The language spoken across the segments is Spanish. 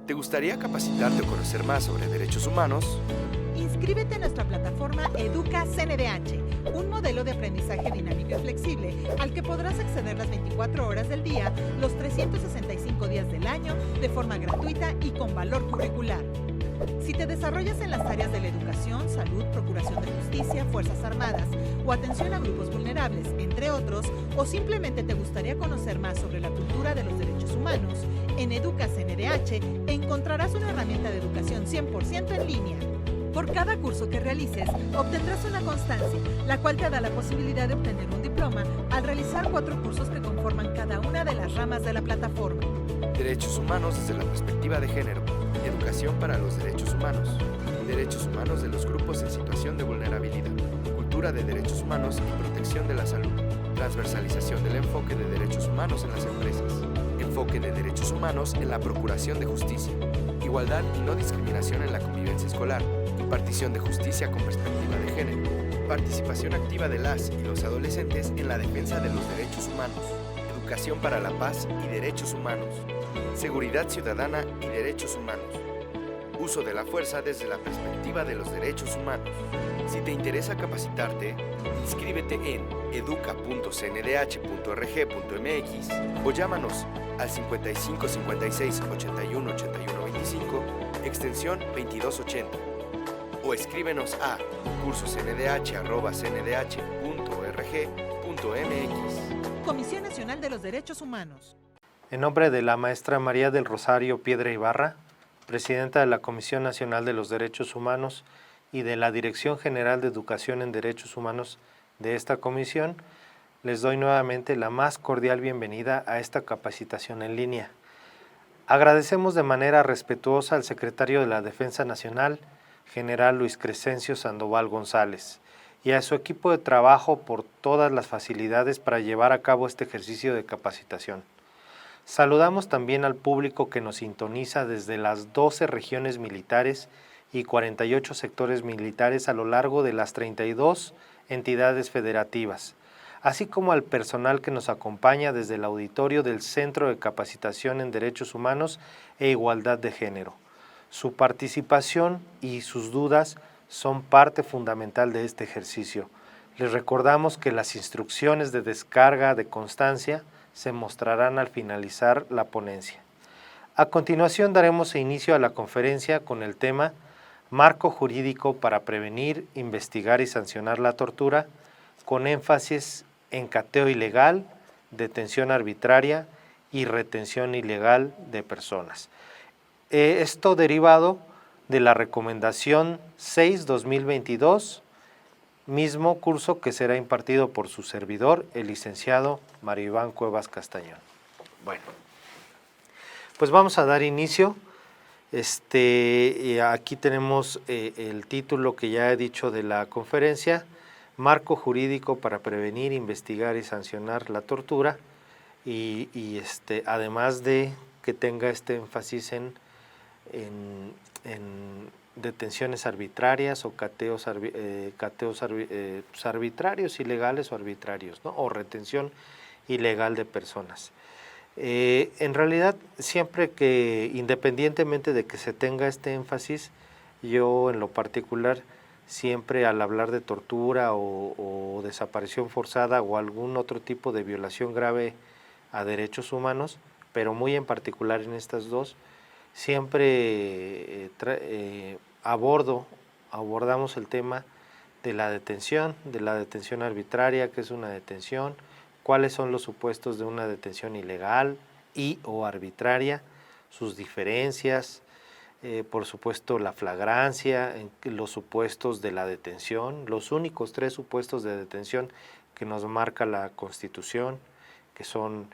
¿Te gustaría capacitarte o conocer más sobre derechos humanos? Inscríbete en nuestra plataforma Educa CNDH, un modelo de aprendizaje dinámico y flexible al que podrás acceder las 24 horas del día, los 365 días del año, de forma gratuita y con valor curricular. Si te desarrollas en las áreas de la educación, salud, procuración de justicia, Fuerzas Armadas o atención a grupos vulnerables, entre otros, o simplemente te gustaría conocer más sobre la cultura de los derechos humanos, en Educa CNDH encontrarás una herramienta de educación 100% en línea. Por cada curso que realices, obtendrás una constancia, la cual te da la posibilidad de obtener un diploma al realizar 4 cursos que conforman cada una de las ramas de la plataforma. Derechos humanos desde la perspectiva de género. Educación para los derechos humanos. Derechos humanos de los grupos en situación de vulnerabilidad. Cultura de derechos humanos y protección de la salud. Transversalización del enfoque de derechos humanos en las empresas. Enfoque de derechos humanos en la procuración de justicia. Igualdad y no discriminación en la convivencia escolar. Impartición de justicia con perspectiva de género. Participación activa de las y los adolescentes en la defensa de los derechos humanos. Educación para la paz y derechos humanos. Seguridad ciudadana y derechos humanos. Uso de la fuerza desde la perspectiva de los derechos humanos. Si te interesa capacitarte, inscríbete en educa.cndh.org.mx o llámanos al 55 56 81 81 25, extensión 2280, o escríbenos a cursosndh@cndh.org.mx. Comisión Nacional de los Derechos Humanos. En nombre de la maestra María del Rosario Piedra Ibarra, presidenta de la Comisión Nacional de los Derechos Humanos y de la Dirección General de Educación en Derechos Humanos de esta comisión, les doy nuevamente la más cordial bienvenida a esta capacitación en línea. Agradecemos de manera respetuosa al secretario de la Defensa Nacional, general Luis Crescencio Sandoval González, y a su equipo de trabajo por todas las facilidades para llevar a cabo este ejercicio de capacitación. Saludamos también al público que nos sintoniza desde las 12 regiones militares y 48 sectores militares a lo largo de las 32 entidades federativas, así como al personal que nos acompaña desde el auditorio del Centro de Capacitación en Derechos Humanos e Igualdad de Género. Su participación y sus dudas son parte fundamental de este ejercicio. Les recordamos que las instrucciones de descarga de constancia se mostrarán al finalizar la ponencia. A continuación daremos inicio a la conferencia con el tema Marco jurídico para prevenir, investigar y sancionar la tortura, con énfasis en cateo ilegal, detención arbitraria y retención ilegal de personas. Esto derivado de la recomendación 6/2022, mismo curso que será impartido por su servidor, el licenciado Mario Iván Cuevas Castañón. Bueno, pues vamos a dar inicio. Aquí tenemos el título que ya he dicho de la conferencia, Marco jurídico para prevenir, investigar y sancionar la tortura, y además de que tenga este énfasis en detenciones arbitrarias o cateos arbitrarios, ilegales o arbitrarios, ¿no? O retención ilegal de personas. En realidad, siempre que, independientemente de que se tenga este énfasis, yo en lo particular, siempre al hablar de tortura o desaparición forzada o algún otro tipo de violación grave a derechos humanos, pero muy en particular en estas dos, siempre abordamos el tema de la detención arbitraria, qué es una detención, cuáles son los supuestos de una detención ilegal y o arbitraria, sus diferencias, por supuesto la flagrancia, los supuestos de la detención, los únicos 3 supuestos de detención que nos marca la Constitución, que son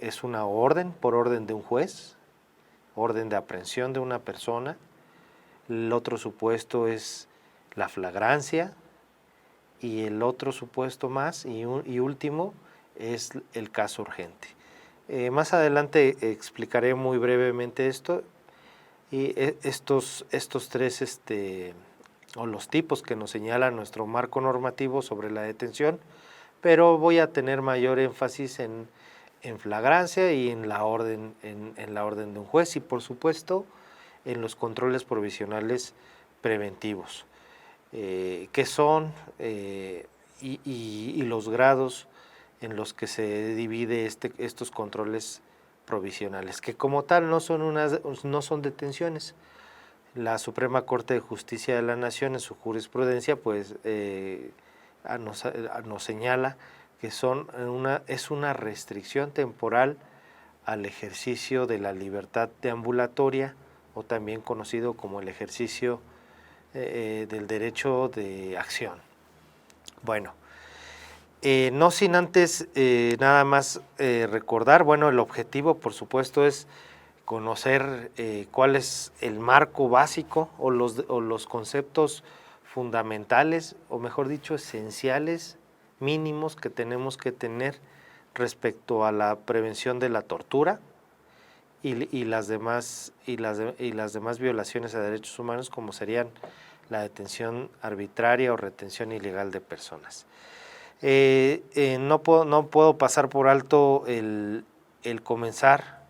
es una orden, por orden de un juez, orden de aprehensión de una persona. El otro supuesto es la flagrancia, y el otro supuesto más y último es el caso urgente. Más adelante explicaré muy brevemente esto, y estos 3 o los tipos que nos señala nuestro marco normativo sobre la detención, pero voy a tener mayor énfasis en en flagrancia y en la orden, en la orden de un juez, y por supuesto en los controles provisionales preventivos, que son y los grados en los que se divide estos controles provisionales, que como tal no son detenciones. La Suprema Corte de Justicia de la Nación en su jurisprudencia pues nos señala que es una restricción temporal al ejercicio de la libertad deambulatoria, o también conocido como el ejercicio del derecho de acción. Bueno, no sin antes nada más recordar, bueno, el objetivo por supuesto es conocer cuál es el marco básico o los conceptos fundamentales, o mejor dicho, esenciales, mínimos que tenemos que tener respecto a la prevención de la tortura y las demás violaciones a derechos humanos, como serían la detención arbitraria o retención ilegal de personas. No puedo pasar por alto el comenzar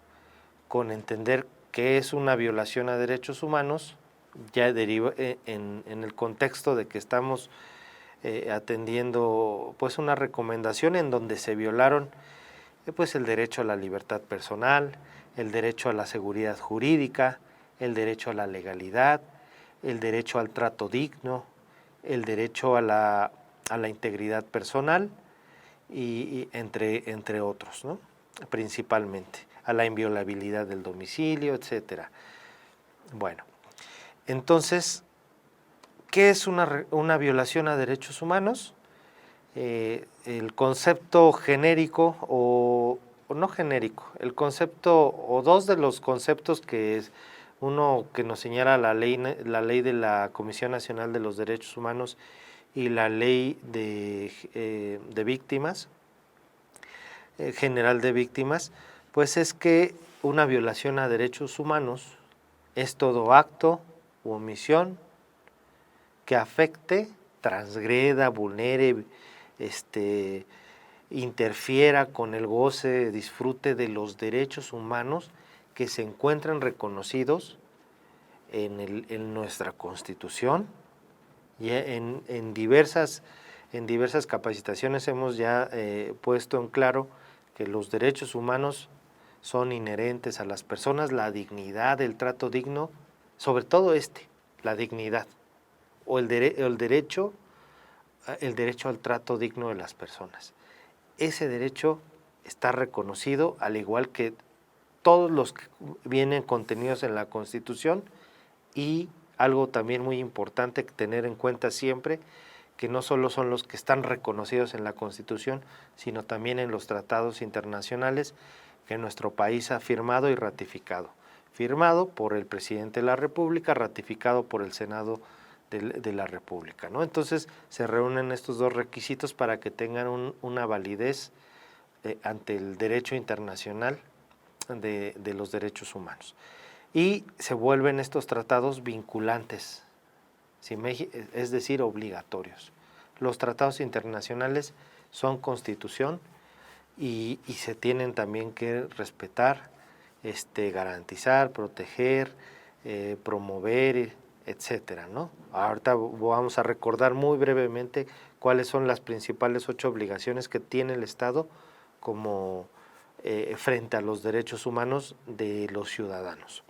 con entender qué es una violación a derechos humanos, ya deriva en el contexto de que estamos atendiendo pues una recomendación en donde se violaron pues el derecho a la libertad personal, el derecho a la seguridad jurídica, el derecho a la legalidad, el derecho al trato digno, el derecho a la integridad personal y entre otros, ¿no? Principalmente, a la inviolabilidad del domicilio, etcétera. Bueno, entonces, ¿qué es una violación a derechos humanos? El concepto genérico o no genérico, el concepto o dos de los conceptos que es uno que nos señala la ley de la Comisión Nacional de los Derechos Humanos y la ley de víctimas, general de víctimas, pues es que una violación a derechos humanos es todo acto u omisión que afecte, transgreda, vulnere, interfiera con el goce, disfrute de los derechos humanos que se encuentran reconocidos en nuestra Constitución. Y en diversas capacitaciones hemos ya puesto en claro que los derechos humanos son inherentes a las personas, la dignidad, el trato digno, sobre todo la dignidad, o el derecho al trato digno de las personas. Ese derecho está reconocido, al igual que todos los que vienen contenidos en la Constitución, y algo también muy importante tener en cuenta siempre, que no solo son los que están reconocidos en la Constitución, sino también en los tratados internacionales que nuestro país ha firmado y ratificado. Firmado por el presidente de la República, ratificado por el Senado de la República, ¿no? Entonces se reúnen estos dos requisitos para que tengan una validez ante el derecho internacional de los derechos humanos. Y se vuelven estos tratados vinculantes, es decir, obligatorios. Los tratados internacionales son constitución y se tienen también que respetar, garantizar, proteger, promover, etcétera, ¿no? Ahorita vamos a recordar muy brevemente cuáles son las principales 8 obligaciones que tiene el Estado como frente a los derechos humanos de los ciudadanos.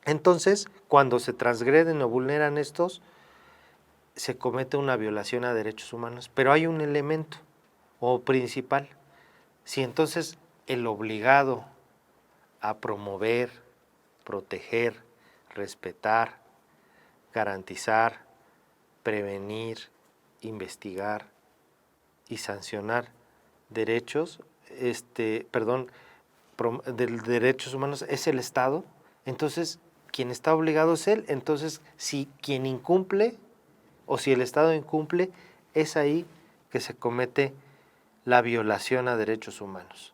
Entonces, cuando se transgreden o vulneran estos, se comete una violación a derechos humanos, pero hay un elemento o principal. Si entonces el obligado a promover, proteger, respetar, garantizar, prevenir, investigar y sancionar derechos, de derechos humanos es el Estado, entonces quien está obligado es él. Entonces, si quien incumple o si el Estado incumple, es ahí que se comete la violación a derechos humanos.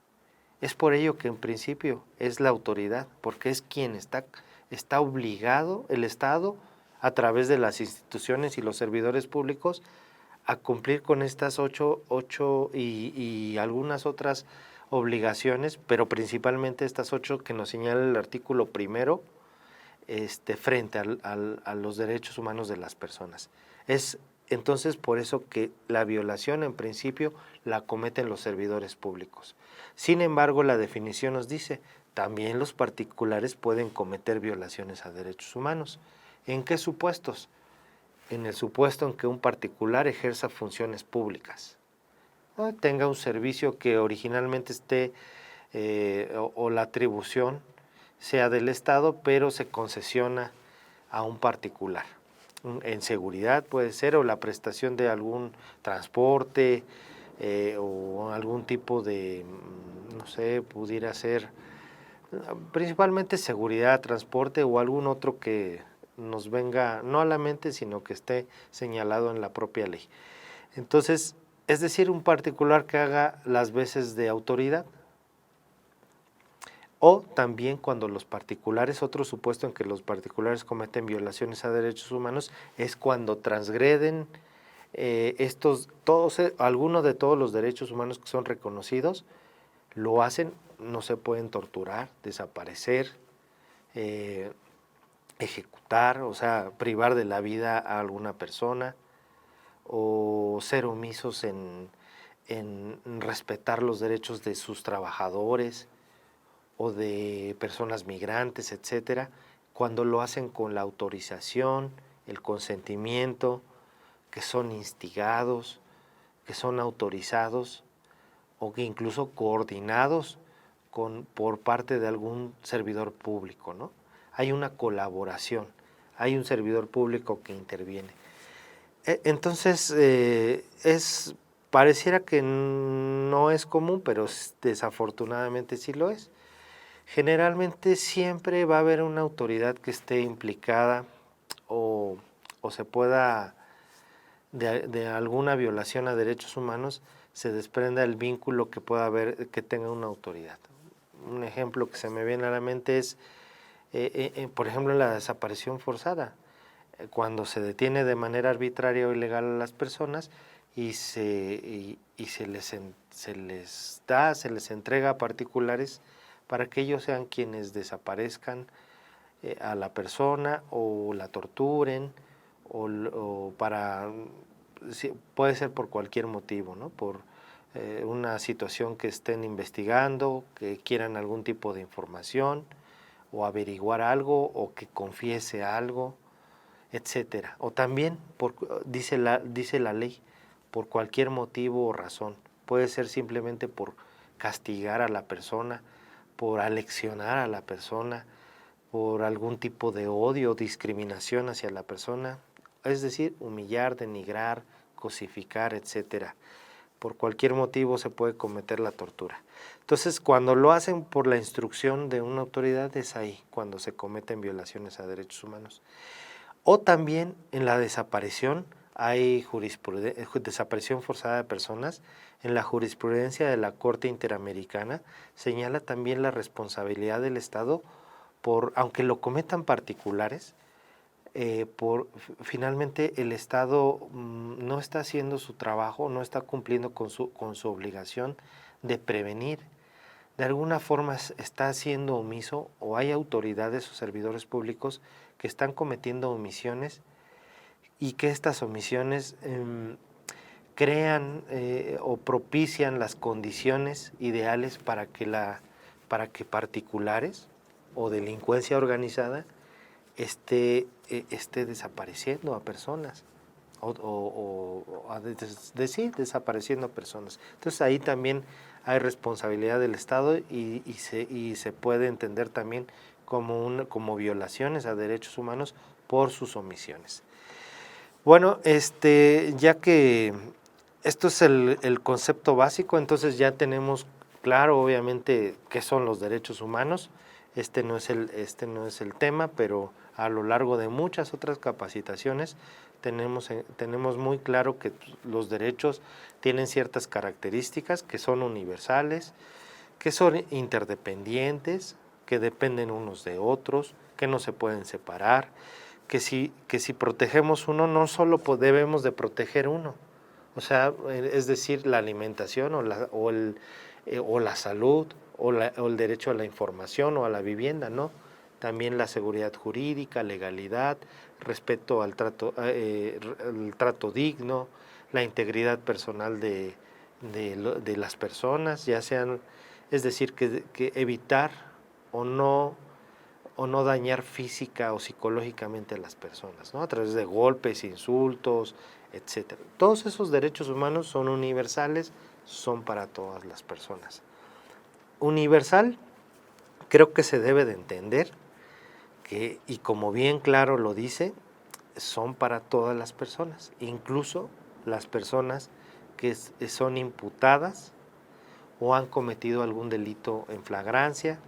Es por ello que en principio es la autoridad, porque es quien está obligado, el Estado, a través de las instituciones y los servidores públicos, a cumplir con estas 8 y algunas otras obligaciones, pero principalmente estas 8 que nos señala el artículo primero, frente a los derechos humanos de las personas. Es entonces por eso que la violación en principio la cometen los servidores públicos. Sin embargo, la definición nos dice, también los particulares pueden cometer violaciones a derechos humanos. ¿En qué supuestos? En el supuesto en que un particular ejerza funciones públicas, ¿no? Tenga un servicio que originalmente esté o la atribución sea del Estado, pero se concesiona a un particular. En seguridad puede ser, o la prestación de algún transporte o algún tipo de, no sé, pudiera ser principalmente seguridad, transporte o algún otro que nos venga no a la mente, sino que esté señalado en la propia ley. Entonces, es decir, un particular que haga las veces de autoridad. O también cuando los particulares, otro supuesto en que los particulares cometen violaciones a derechos humanos es cuando transgreden alguno de todos los derechos humanos que son reconocidos, lo hacen, no se pueden torturar, desaparecer, ejecutar, o sea, privar de la vida a alguna persona, o ser omisos en respetar los derechos de sus trabajadores, o de personas migrantes, etcétera, cuando lo hacen con la autorización, el consentimiento, que son instigados, que son autorizados o que incluso coordinados por parte de algún servidor público, ¿no? Hay una colaboración, hay un servidor público que interviene. Entonces, pareciera que no es común, pero desafortunadamente sí lo es. Generalmente siempre va a haber una autoridad que esté implicada o se pueda, de alguna violación a derechos humanos, se desprenda el vínculo que pueda haber, que tenga una autoridad. Un ejemplo que se me viene a la mente es, por ejemplo, la desaparición forzada. Cuando se detiene de manera arbitraria o ilegal a las personas y se les entrega a particulares para que ellos sean quienes desaparezcan a la persona o la torturen o puede ser por cualquier motivo, ¿no? Por una situación que estén investigando, que quieran algún tipo de información o averiguar algo o que confiese algo, etcétera. O también, dice la ley, por cualquier motivo o razón. Puede ser simplemente por castigar a la persona, por aleccionar a la persona, por algún tipo de odio o discriminación hacia la persona, es decir, humillar, denigrar, cosificar, etcétera. Por cualquier motivo se puede cometer la tortura. Entonces, cuando lo hacen por la instrucción de una autoridad, es ahí cuando se cometen violaciones a derechos humanos. O también en la desaparición, hay desaparición forzada de personas. En la jurisprudencia de la Corte Interamericana señala también la responsabilidad del Estado aunque lo cometan particulares, finalmente el Estado no está haciendo su trabajo, no está cumpliendo con su obligación de prevenir. De alguna forma está siendo omiso, o hay autoridades o servidores públicos que están cometiendo omisiones y que estas omisiones crean o propician las condiciones ideales para que particulares o delincuencia organizada esté desapareciendo a personas desapareciendo a personas. Entonces ahí también hay responsabilidad del Estado y se puede entender también como violaciones a derechos humanos por sus omisiones. Bueno, ya que esto es el concepto básico, entonces ya tenemos claro, obviamente, qué son los derechos humanos. Este no es el tema, pero a lo largo de muchas otras capacitaciones tenemos muy claro que los derechos tienen ciertas características que son universales, que son interdependientes, que dependen unos de otros, que no se pueden separar, que si protegemos uno, no solo debemos de proteger uno, o sea, es decir, la alimentación o o la salud, o el derecho a la información o a la vivienda, ¿no? También la seguridad jurídica, legalidad, respeto al trato digno, la integridad personal de las personas, ya sean, es decir, que evitar o no dañar física o psicológicamente a las personas, ¿no? A través de golpes, insultos, etcétera. Todos esos derechos humanos son universales, son para todas las personas. Universal, creo que se debe de entender que, y como bien claro lo dice, son para todas las personas, incluso las personas que son imputadas o han cometido algún delito en flagrancia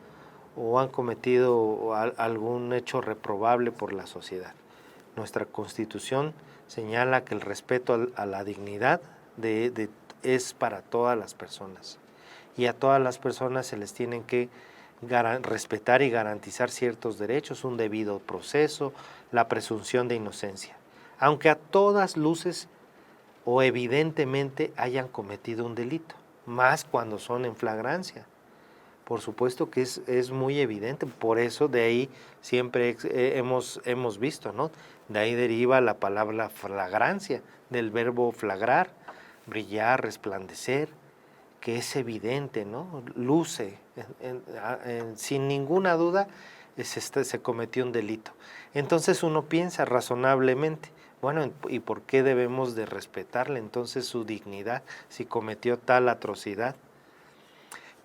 o han cometido algún hecho reprobable por la sociedad. Nuestra Constitución señala que el respeto a la dignidad es para todas las personas, y a todas las personas se les tienen que respetar y garantizar ciertos derechos, un debido proceso, la presunción de inocencia, aunque a todas luces o evidentemente hayan cometido un delito, más cuando son en flagrancia. Por supuesto que es muy evidente, por eso de ahí siempre hemos visto, ¿no? De ahí deriva la palabra flagrancia, del verbo flagrar, brillar, resplandecer, que es evidente, ¿no? Luce, sin ninguna duda se cometió un delito. Entonces uno piensa razonablemente, bueno, ¿y por qué debemos de respetarle entonces su dignidad si cometió tal atrocidad?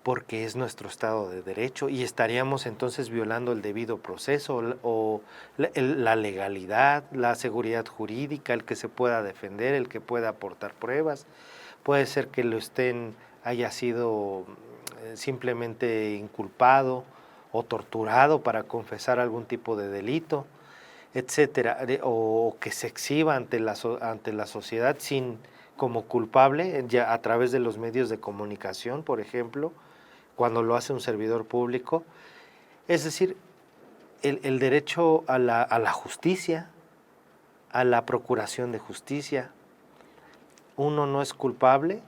Porque es nuestro Estado de Derecho y estaríamos entonces violando el debido proceso o la legalidad, la seguridad jurídica, el que se pueda defender, el que pueda aportar pruebas. Puede ser que haya sido simplemente inculpado o torturado para confesar algún tipo de delito, etcétera, o que se exhiba ante la sociedad como culpable ya a través de los medios de comunicación, por ejemplo, cuando lo hace un servidor público. Es decir, el derecho a la justicia, a la procuración de justicia. Uno no es culpable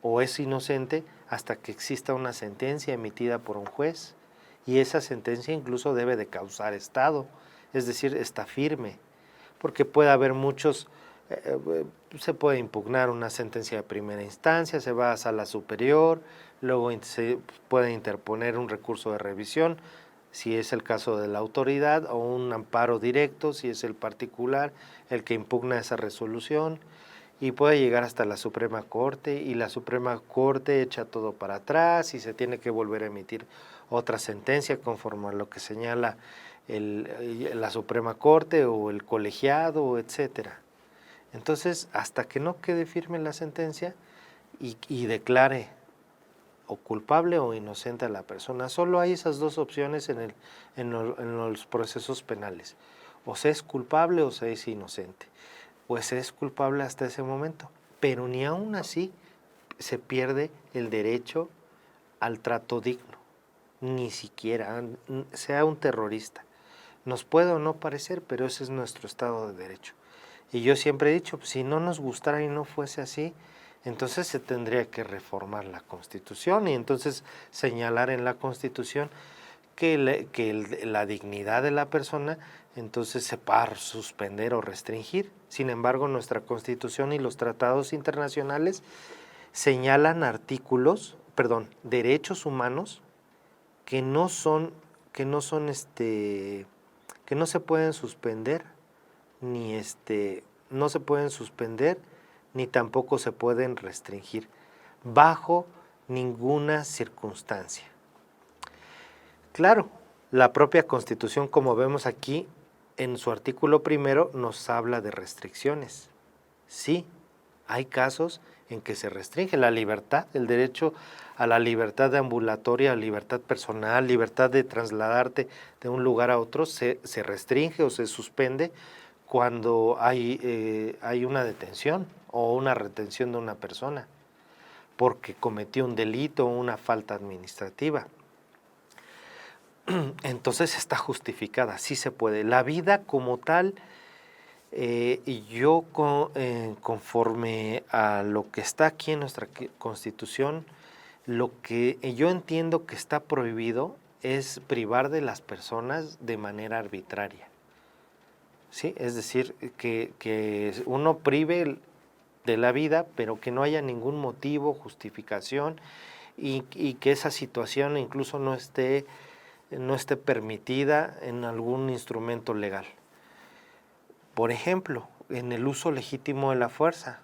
o es inocente hasta que exista una sentencia emitida por un juez, y esa sentencia incluso debe de causar estado, es decir, está firme, porque puede haber se puede impugnar una sentencia de primera instancia, se va a sala superior, luego se puede interponer un recurso de revisión, si es el caso de la autoridad, o un amparo directo, si es el particular el que impugna esa resolución, y puede llegar hasta la Suprema Corte, y la Suprema Corte echa todo para atrás y se tiene que volver a emitir otra sentencia conforme a lo que señala la Suprema Corte o el colegiado, etcétera. Entonces, hasta que no quede firme la sentencia y declare o culpable o inocente a la persona, solo hay esas dos opciones en los procesos penales: o se es culpable o se es inocente. Pues es culpable hasta ese momento, pero ni aún así se pierde el derecho al trato digno, ni siquiera, sea un terrorista. Nos puede o no parecer, pero ese es nuestro Estado de Derecho. Y yo siempre he dicho, si no nos gustara y no fuese así, entonces se tendría que reformar la Constitución y entonces señalar en la Constitución que la dignidad de la persona entonces se puede suspender o restringir. Sin embargo, nuestra Constitución y los tratados internacionales señalan derechos humanos que no se pueden suspender, no se pueden suspender ni tampoco se pueden restringir bajo ninguna circunstancia. Claro, la propia Constitución, como vemos aquí, en su artículo 1 nos habla de restricciones. Sí, hay casos en que se restringe la libertad, el derecho a la libertad ambulatoria, libertad personal, libertad de trasladarte de un lugar a otro, se restringe o se suspende cuando hay una detención o una retención de una persona porque cometió un delito o una falta administrativa. Entonces está justificada, sí se puede. La vida como tal, conforme a lo que está aquí en nuestra Constitución, Lo que yo entiendo que está prohibido es privar de las personas de manera arbitraria. ¿Sí? Es decir, que uno prive de la vida, pero que no haya ningún motivo, justificación, y que esa situación incluso no esté permitida en algún instrumento legal. Por ejemplo, en el uso legítimo de la fuerza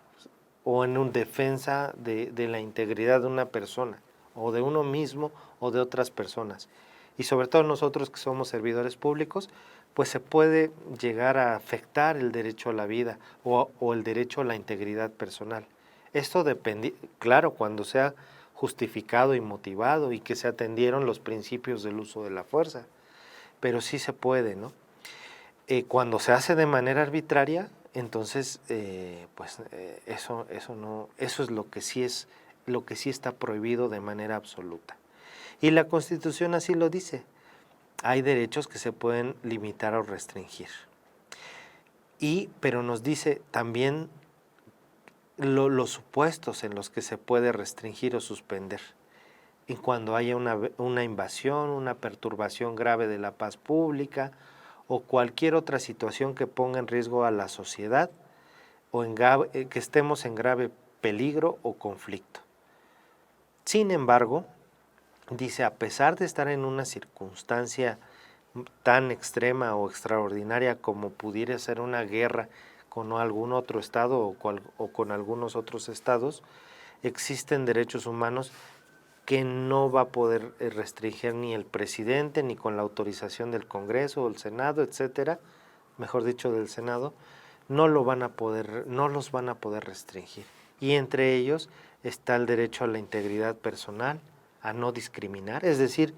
o en una defensa de la integridad de una persona o de uno mismo o de otras personas. Y sobre todo nosotros que somos servidores públicos, pues se puede llegar a afectar el derecho a la vida o el derecho a la integridad personal. Esto depende, claro, cuando sea justificado y motivado y que se atendieron los principios del uso de la fuerza, pero sí se puede, ¿no? Cuando se hace de manera arbitraria, entonces, eso no, eso es lo que sí está prohibido de manera absoluta. Y la Constitución así lo dice. Hay derechos que se pueden limitar o restringir. Pero nos dice también los supuestos en los que se puede restringir o suspender. Y cuando haya una invasión, una perturbación grave de la paz pública o cualquier otra situación que ponga en riesgo a la sociedad o que estemos en grave peligro o conflicto. Sin embargo, dice, a pesar de estar en una circunstancia tan extrema o extraordinaria como pudiera ser una guerra con algún otro estado o con algunos otros estados, existen derechos humanos que no va a poder restringir ni el presidente, ni con la autorización del Congreso o el Senado, etcétera, mejor dicho del Senado, no los van a poder restringir. Y entre ellos está el derecho a la integridad personal, a no discriminar, es decir,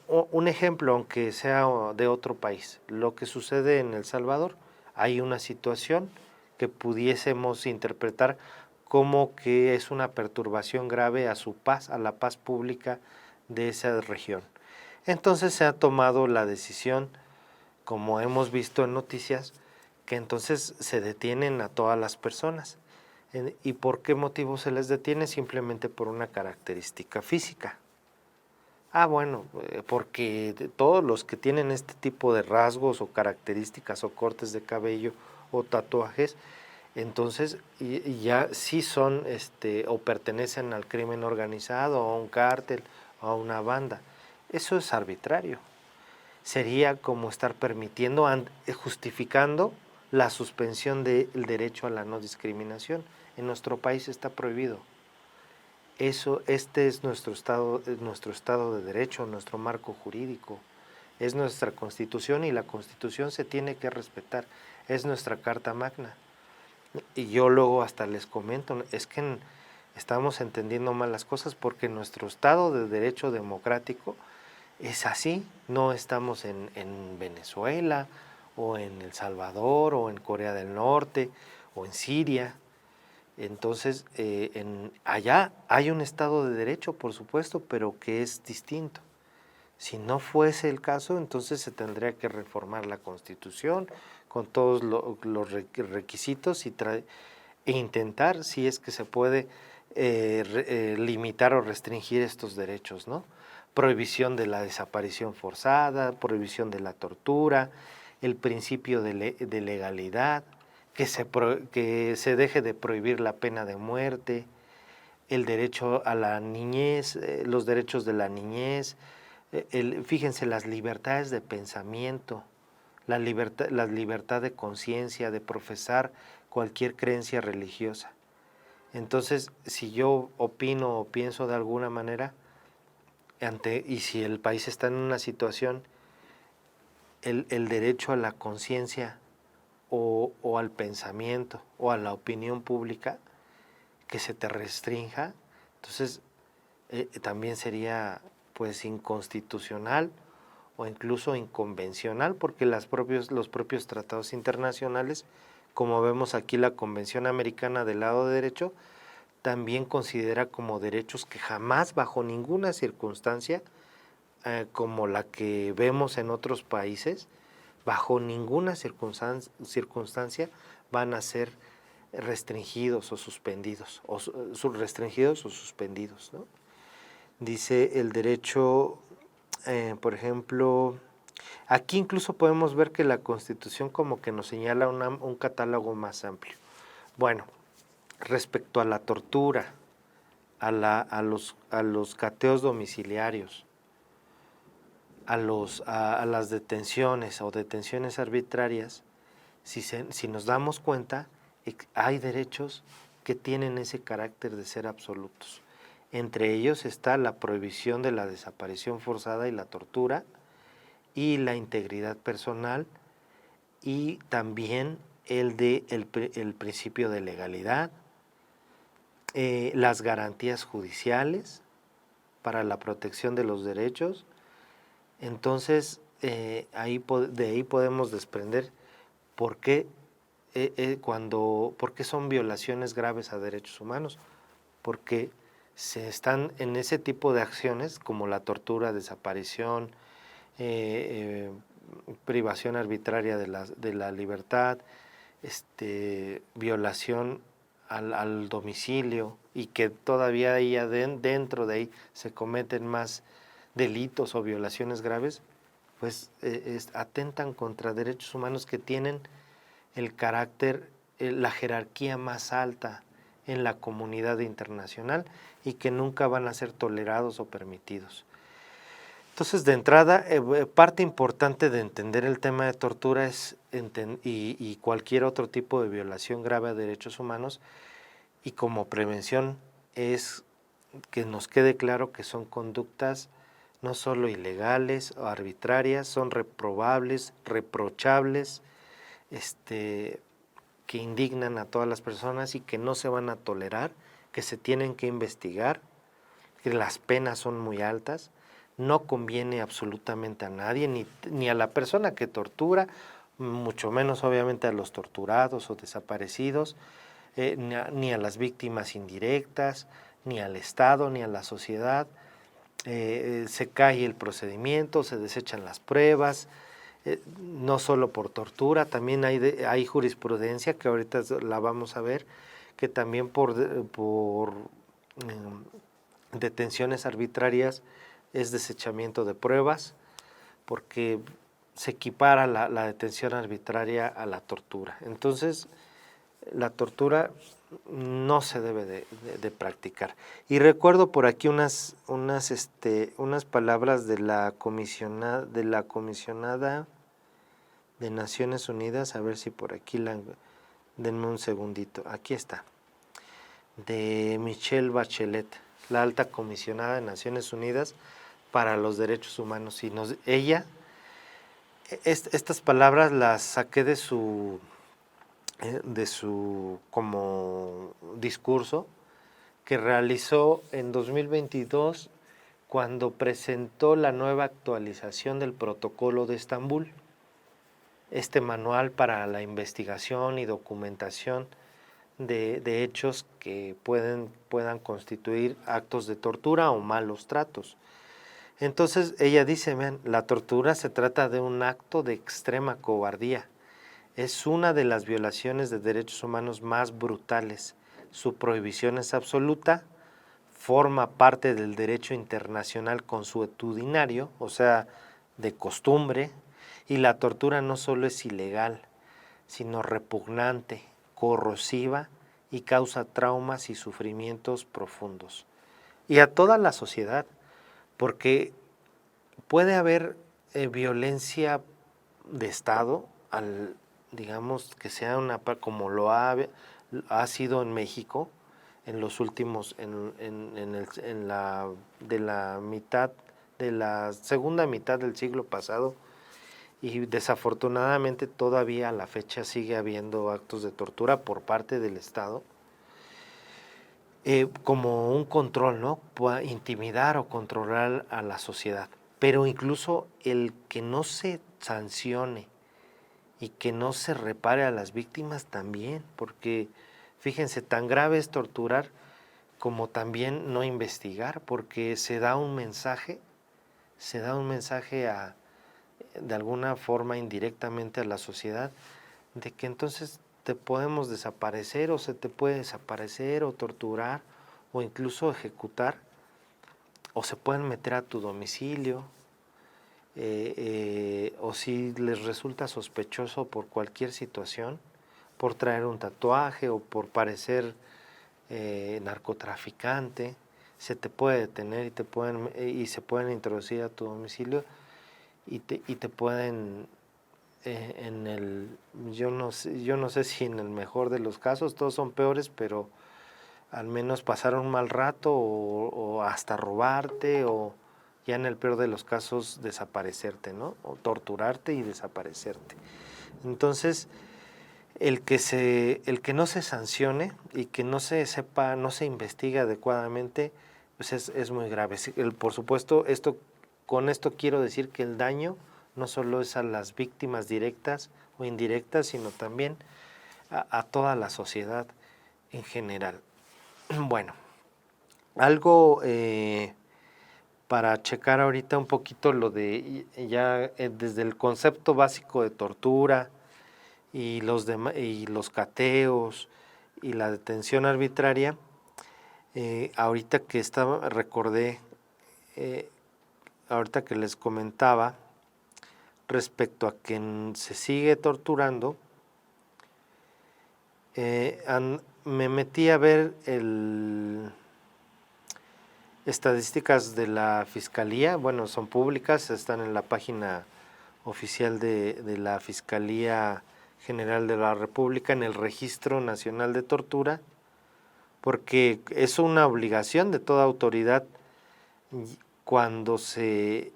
un ejemplo, aunque sea de otro país, lo que sucede en El Salvador, hay una situación que pudiésemos interpretar como que es una perturbación grave a su paz, a la paz pública de esa región. Entonces se ha tomado la decisión, como hemos visto en noticias, que entonces se detienen a todas las personas. ¿Y por qué motivo se les detiene? Simplemente por una característica física. Bueno, porque todos los que tienen este tipo de rasgos o características o cortes de cabello o tatuajes, entonces ya sí son o pertenecen al crimen organizado o a un cártel o a una banda. Eso es arbitrario. Sería como estar justificando la suspensión del derecho a la no discriminación. En nuestro país está prohibido. Este es nuestro estado de derecho, nuestro marco jurídico, es nuestra Constitución y la Constitución se tiene que respetar, es nuestra Carta Magna. Y yo luego hasta les comento, es que estamos entendiendo mal las cosas porque nuestro Estado de Derecho democrático es así, no estamos en Venezuela o en El Salvador o en Corea del Norte o en Siria. Entonces, allá hay un Estado de Derecho, por supuesto, pero que es distinto. Si no fuese el caso, entonces se tendría que reformar la Constitución con todos los requisitos e intentar, si es que se puede, limitar o restringir estos derechos, ¿no? Prohibición de la desaparición forzada, prohibición de la tortura, el principio de legalidad, que se deje de prohibir la pena de muerte, el derecho a la niñez, los derechos de la niñez, fíjense, las libertades de pensamiento, la libertad de conciencia, de profesar cualquier creencia religiosa. Entonces, si yo opino o pienso de alguna manera, y si el país está en una situación, el derecho a la conciencia o al pensamiento o a la opinión pública que se te restrinja, entonces también sería pues inconstitucional o incluso inconvencional, porque los propios tratados internacionales, como vemos aquí la Convención Americana del Lado de Derecho, también considera como derechos que jamás bajo ninguna circunstancia, como la que vemos en otros países, bajo ninguna circunstancia van a ser restringidos o suspendidos, restringidos o suspendidos, ¿no? Dice el derecho, por ejemplo, aquí incluso podemos ver que la Constitución como que nos señala un catálogo más amplio. Bueno, respecto a la tortura, a los cateos domiciliarios, a las detenciones o detenciones arbitrarias, si nos damos cuenta, hay derechos que tienen ese carácter de ser absolutos. Entre ellos está la prohibición de la desaparición forzada y la tortura, y la integridad personal, y también el principio de legalidad, las garantías judiciales para la protección de los derechos. Entonces, de ahí podemos desprender por qué son violaciones graves a derechos humanos, porque se están en ese tipo de acciones como la tortura, desaparición, privación arbitraria de la libertad, violación al domicilio, y que todavía ahí dentro de ahí se cometen más delitos o violaciones graves, pues atentan contra derechos humanos que tienen el carácter, la jerarquía más alta en la comunidad internacional y que nunca van a ser tolerados o permitidos. Entonces, de entrada, parte importante de entender el tema de tortura y cualquier otro tipo de violación grave a derechos humanos, y como prevención es que nos quede claro que son conductas no solo ilegales o arbitrarias, son reprobables, reprochables, que indignan a todas las personas y que no se van a tolerar, que se tienen que investigar, que las penas son muy altas. No conviene absolutamente a nadie, ni a la persona que tortura, mucho menos obviamente a los torturados o desaparecidos, ni a las víctimas indirectas, ni al Estado, ni a la sociedad. Se cae el procedimiento, se desechan las pruebas, no solo por tortura, también hay jurisprudencia, que ahorita la vamos a ver, que también por detenciones arbitrarias es desechamiento de pruebas, porque se equipara la detención arbitraria a la tortura. Entonces, la tortura no se debe de practicar. Y recuerdo por aquí unas palabras de la comisionada de Naciones Unidas, a ver si por aquí denme un segundito, aquí está, de Michelle Bachelet, la alta comisionada de Naciones Unidas para los Derechos Humanos. Y estas palabras las saqué de su como discurso que realizó en 2022 cuando presentó la nueva actualización del Protocolo de Estambul, este manual para la investigación y documentación de hechos que puedan constituir actos de tortura o malos tratos. Entonces ella dice, vean, la tortura se trata de un acto de extrema cobardía. Es una de las violaciones de derechos humanos más brutales. Su prohibición es absoluta, forma parte del derecho internacional consuetudinario, o sea, de costumbre, y la tortura no solo es ilegal, sino repugnante, corrosiva y causa traumas y sufrimientos profundos. Y a toda la sociedad, porque puede haber violencia de Estado, digamos que sea como lo ha sido en México en los últimos, de la segunda mitad del siglo pasado, y desafortunadamente todavía a la fecha sigue habiendo actos de tortura por parte del Estado, como un control, ¿no? Para intimidar o controlar a la sociedad. Pero incluso el que no se sancione y que no se repare a las víctimas también, porque fíjense, tan grave es torturar como también no investigar, porque se da un mensaje de alguna forma indirectamente a la sociedad, de que entonces te podemos desaparecer o se te puede desaparecer o torturar o incluso ejecutar, o se pueden meter a tu domicilio, o si les resulta sospechoso por cualquier situación, por traer un tatuaje o por parecer narcotraficante, se te puede detener y se pueden introducir a tu domicilio y te pueden yo no sé si en el mejor de los casos, todos son peores, pero al menos pasar un mal rato o hasta robarte, o ya en el peor de los casos desaparecerte, ¿no? O torturarte y desaparecerte. Entonces, el que no se sancione y que no se sepa, no se investigue adecuadamente, pues es muy grave. Por supuesto, con esto quiero decir que el daño no solo es a las víctimas directas o indirectas, sino también a toda la sociedad en general. Bueno, algo para checar ahorita un poquito lo de ya desde el concepto básico de tortura y los cateos y la detención arbitraria. Ahorita que recordé, ahorita que les comentaba respecto a que se sigue torturando, me metí a ver estadísticas de la Fiscalía. Bueno, son públicas, están en la página oficial de la Fiscalía General de la República, en el Registro Nacional de Tortura, porque es una obligación de toda autoridad cuando se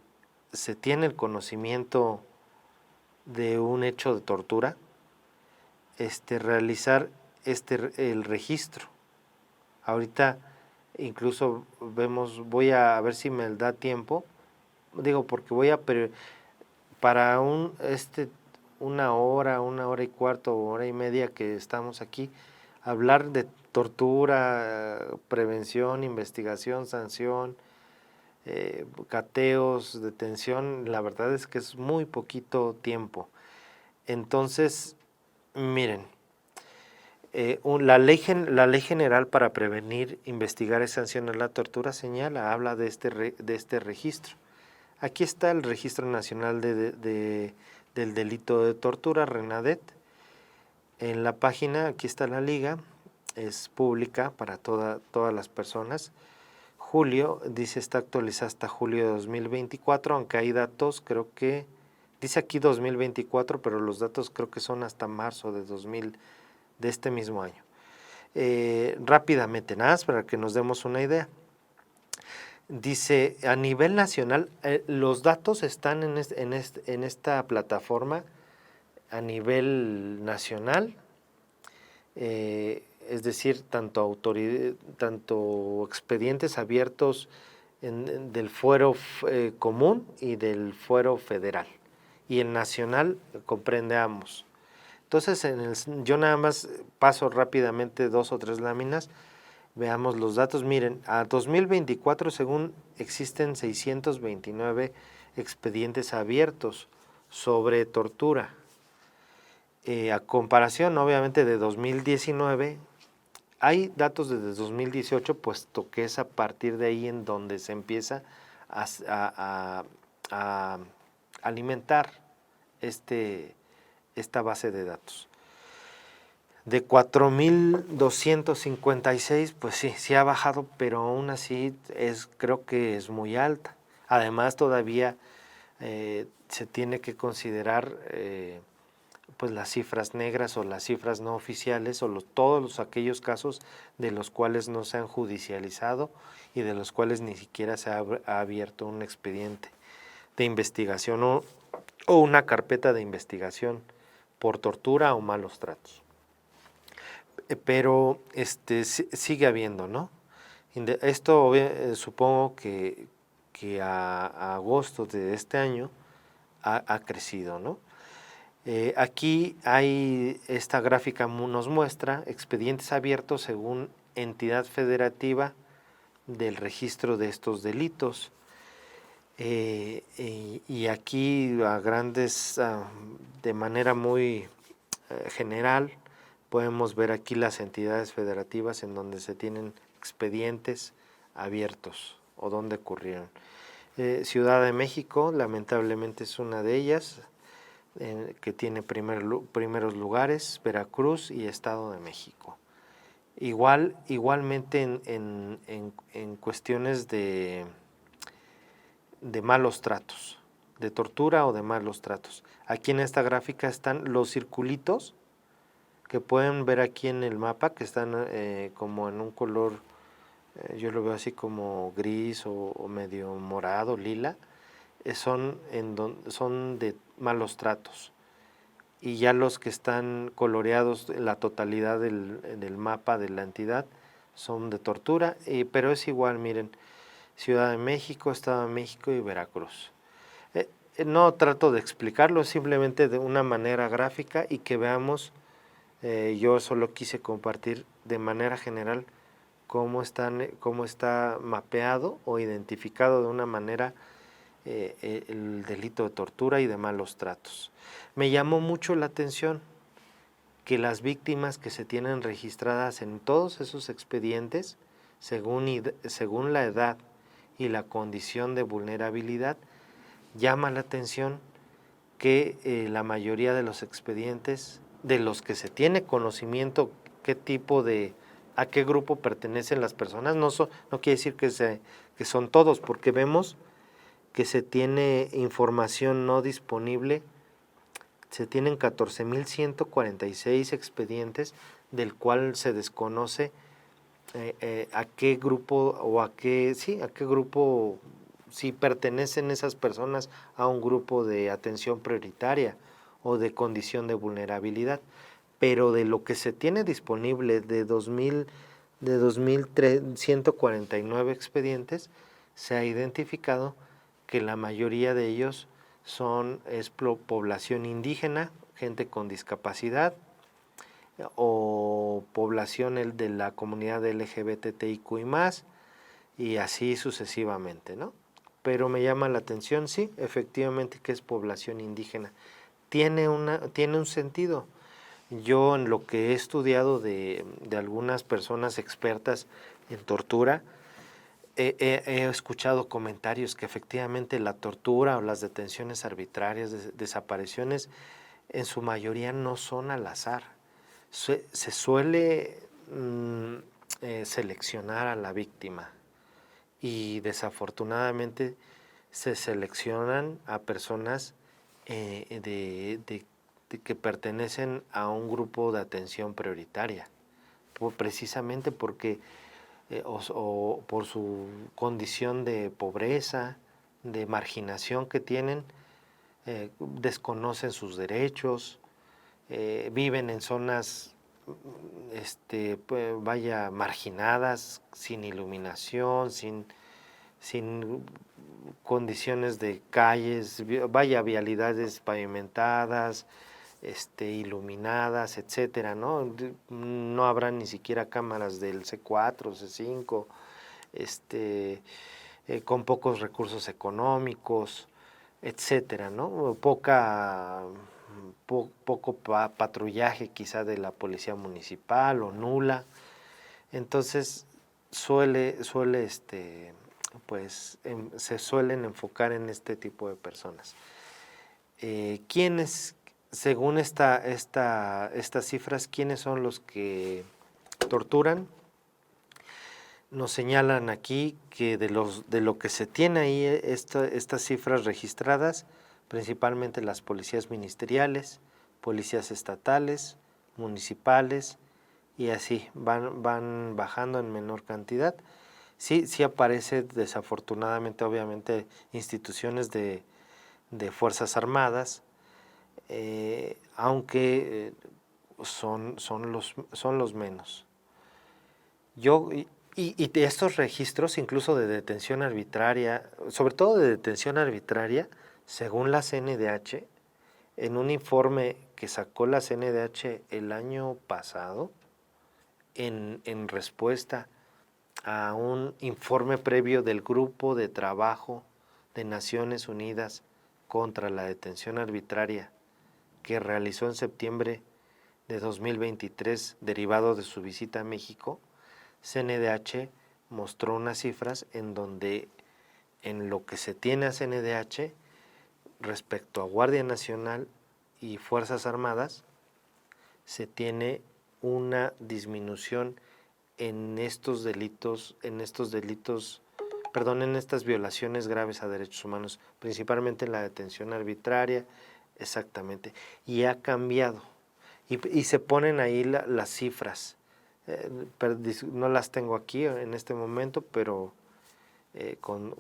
tiene el conocimiento de un hecho de tortura, realizar el registro. Ahorita incluso voy a ver si me da tiempo, porque para una hora y cuarto, hora y media que estamos aquí, hablar de tortura, prevención, investigación, sanción, cateos, detención, la verdad es que es muy poquito tiempo. Entonces, miren, la ley general para prevenir, investigar y sancionar la tortura habla de este registro. Aquí está el Registro Nacional del Delito de Tortura, RENADET. En la página, aquí está la liga, es pública para todas las personas. Julio, dice, está actualizada hasta julio de 2024, aunque hay datos, creo que, dice aquí 2024, pero los datos creo que son hasta marzo de este mismo año. Rápidamente, nada más para que nos demos una idea. Dice, a nivel nacional, los datos están en esta plataforma a nivel nacional, es decir, tanto expedientes abiertos del fuero común y del fuero federal, y el nacional comprende ambos. Entonces, yo nada más paso rápidamente 2 o 3 láminas, veamos los datos. Miren, a 2024, según existen 629 expedientes abiertos sobre tortura. A comparación, obviamente, de 2019, hay datos desde 2018, puesto que es a partir de ahí en donde se empieza a alimentar esta base de datos. De 4.256, pues sí ha bajado, pero aún así creo que es muy alta. Además, todavía se tiene que considerar pues las cifras negras o las cifras no oficiales, o todos aquellos casos de los cuales no se han judicializado y de los cuales ni siquiera se ha abierto un expediente de investigación o una carpeta de investigación por tortura o malos tratos. Pero sigue habiendo, ¿no? Esto supongo que a agosto de este año ha crecido, ¿no? Aquí esta gráfica nos muestra expedientes abiertos según entidad federativa del registro de estos delitos. Y aquí de manera muy general, podemos ver aquí las entidades federativas en donde se tienen expedientes abiertos o donde ocurrieron. Ciudad de México lamentablemente es una de ellas, que tiene primeros lugares, Veracruz y Estado de México. Igualmente en cuestiones de malos tratos, de tortura o de malos tratos. Aquí en esta gráfica están los circulitos que pueden ver aquí en el mapa, que están como en un color, yo lo veo así como gris o medio morado, lila, son de malos tratos. Y ya los que están coloreados, la totalidad del mapa de la entidad, son de tortura, pero es igual, miren, Ciudad de México, Estado de México y Veracruz. No trato de explicarlo, simplemente de una manera gráfica y que veamos, yo solo quise compartir de manera general cómo está mapeado o identificado de una manera el delito de tortura y de malos tratos. Me llamó mucho la atención que las víctimas que se tienen registradas en todos esos expedientes, según la edad y la condición de vulnerabilidad, llama la atención que la mayoría de los expedientes de los que se tiene conocimiento a qué grupo pertenecen las personas, no quiere decir que son todos, porque vemos que se tiene información no disponible, se tienen 14,146 expedientes, del cual se desconoce a qué grupo si pertenecen esas personas a un grupo de atención prioritaria o de condición de vulnerabilidad. Pero de lo que se tiene disponible de 2,149 expedientes, se ha identificado que la mayoría de ellos es población indígena, gente con discapacidad o población de la comunidad LGBTIQ+, y así sucesivamente, ¿no? Pero me llama la atención, sí, efectivamente que es población indígena. Tiene un sentido. Yo en lo que he estudiado de algunas personas expertas en tortura, he escuchado comentarios que efectivamente la tortura o las detenciones arbitrarias, desapariciones, en su mayoría no son al azar. Se suele seleccionar a la víctima y desafortunadamente se seleccionan a personas que pertenecen a un grupo de atención prioritaria, precisamente porque o por su condición de pobreza, de marginación que tienen, desconocen sus derechos, viven en zonas marginadas, sin iluminación, sin condiciones de calles, vialidades pavimentadas, iluminadas, etcétera, ¿no? No habrá ni siquiera cámaras del C4, C5, con pocos recursos económicos, etcétera, ¿no? Poco patrullaje quizá de la policía municipal o nula. Entonces se suelen enfocar en este tipo de personas. ¿Quiénes, según estas cifras, quiénes son los que torturan? Nos señalan aquí que de lo que se tiene ahí, estas cifras registradas, principalmente las policías ministeriales, policías estatales, municipales, y así van bajando en menor cantidad. Sí aparece desafortunadamente, obviamente, instituciones de Fuerzas Armadas, aunque son los menos. Y de estos registros, incluso de detención arbitraria, sobre todo de detención arbitraria, según la CNDH, en un informe que sacó la CNDH el año pasado, en respuesta a un informe previo del Grupo de Trabajo de Naciones Unidas contra la Detención Arbitraria, que realizó en septiembre de 2023, derivado de su visita a México, CNDH mostró unas cifras en donde en lo que se tiene a CNDH respecto a Guardia Nacional y Fuerzas Armadas, se tiene una disminución en estas violaciones graves a derechos humanos, principalmente en la detención arbitraria, exactamente, y ha cambiado. Y se ponen ahí las cifras, no las tengo aquí en este momento, pero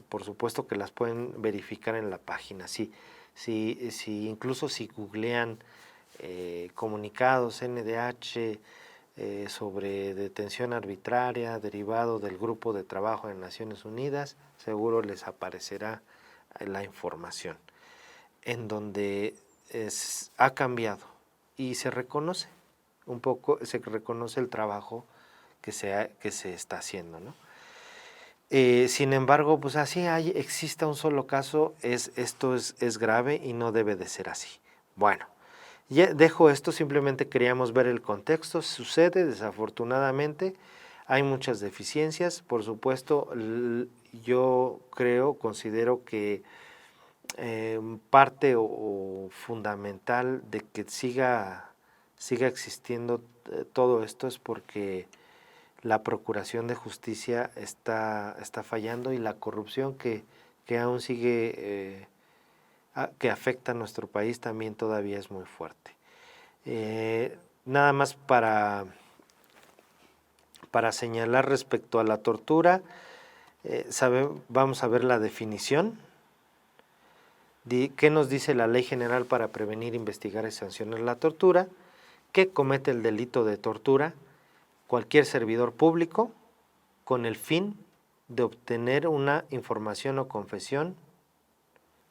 por supuesto que las pueden verificar en la página. Incluso si googlean comunicados NDH sobre detención arbitraria derivado del Grupo de Trabajo de Naciones Unidas, seguro les aparecerá la información, en donde ha cambiado y se reconoce un poco, se reconoce el trabajo que se está haciendo, ¿no? Sin embargo, pues así exista un solo caso, esto es grave y no debe de ser así. Bueno, ya dejo esto, simplemente queríamos ver el contexto. Sucede, desafortunadamente, hay muchas deficiencias. Por supuesto, yo considero que parte o fundamental de que siga existiendo todo esto es porque la Procuración de Justicia está fallando y la corrupción que aún sigue, que afecta a nuestro país también todavía es muy fuerte. Nada más para señalar respecto a la tortura, vamos a ver la definición. ¿Qué nos dice la Ley General para prevenir, investigar y sancionar la tortura? ¿Qué comete el delito de tortura? Cualquier servidor público con el fin de obtener una información o confesión,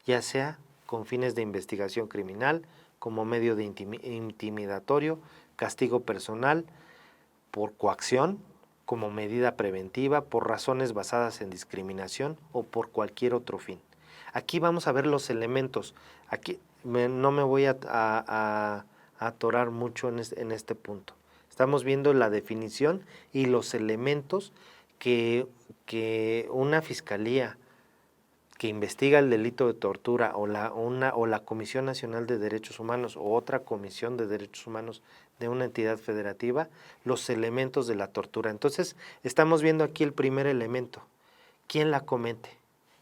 ya sea con fines de investigación criminal, como medio de intimidatorio, castigo personal, por coacción, como medida preventiva, por razones basadas en discriminación o por cualquier otro fin. Aquí vamos a ver los elementos. Aquí no me voy a atorar mucho en este punto. Estamos viendo la definición y los elementos que una fiscalía que investiga el delito de tortura o la Comisión Nacional de Derechos Humanos o otra comisión de derechos humanos de una entidad federativa, los elementos de la tortura. Entonces, estamos viendo aquí el primer elemento. ¿Quién la comete?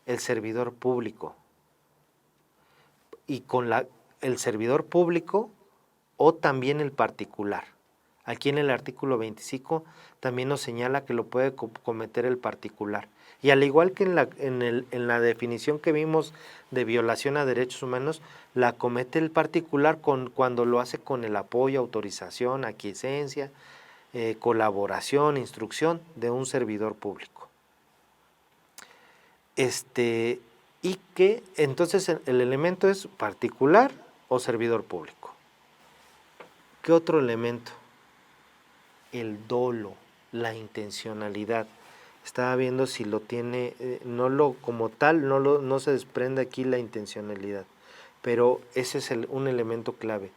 El servidor público. Y con el servidor público o también el particular. Aquí en el artículo 25 también nos señala que lo puede cometer el particular. Y al igual que en la definición que vimos de violación a derechos humanos, la comete el particular cuando lo hace con el apoyo, autorización, aquiescencia, colaboración, instrucción de un servidor público. Y que entonces el elemento es particular o servidor público. ¿Qué otro elemento? El dolo, la intencionalidad. Estaba viendo si lo tiene, como tal, no se desprende aquí la intencionalidad, pero ese es un elemento clave,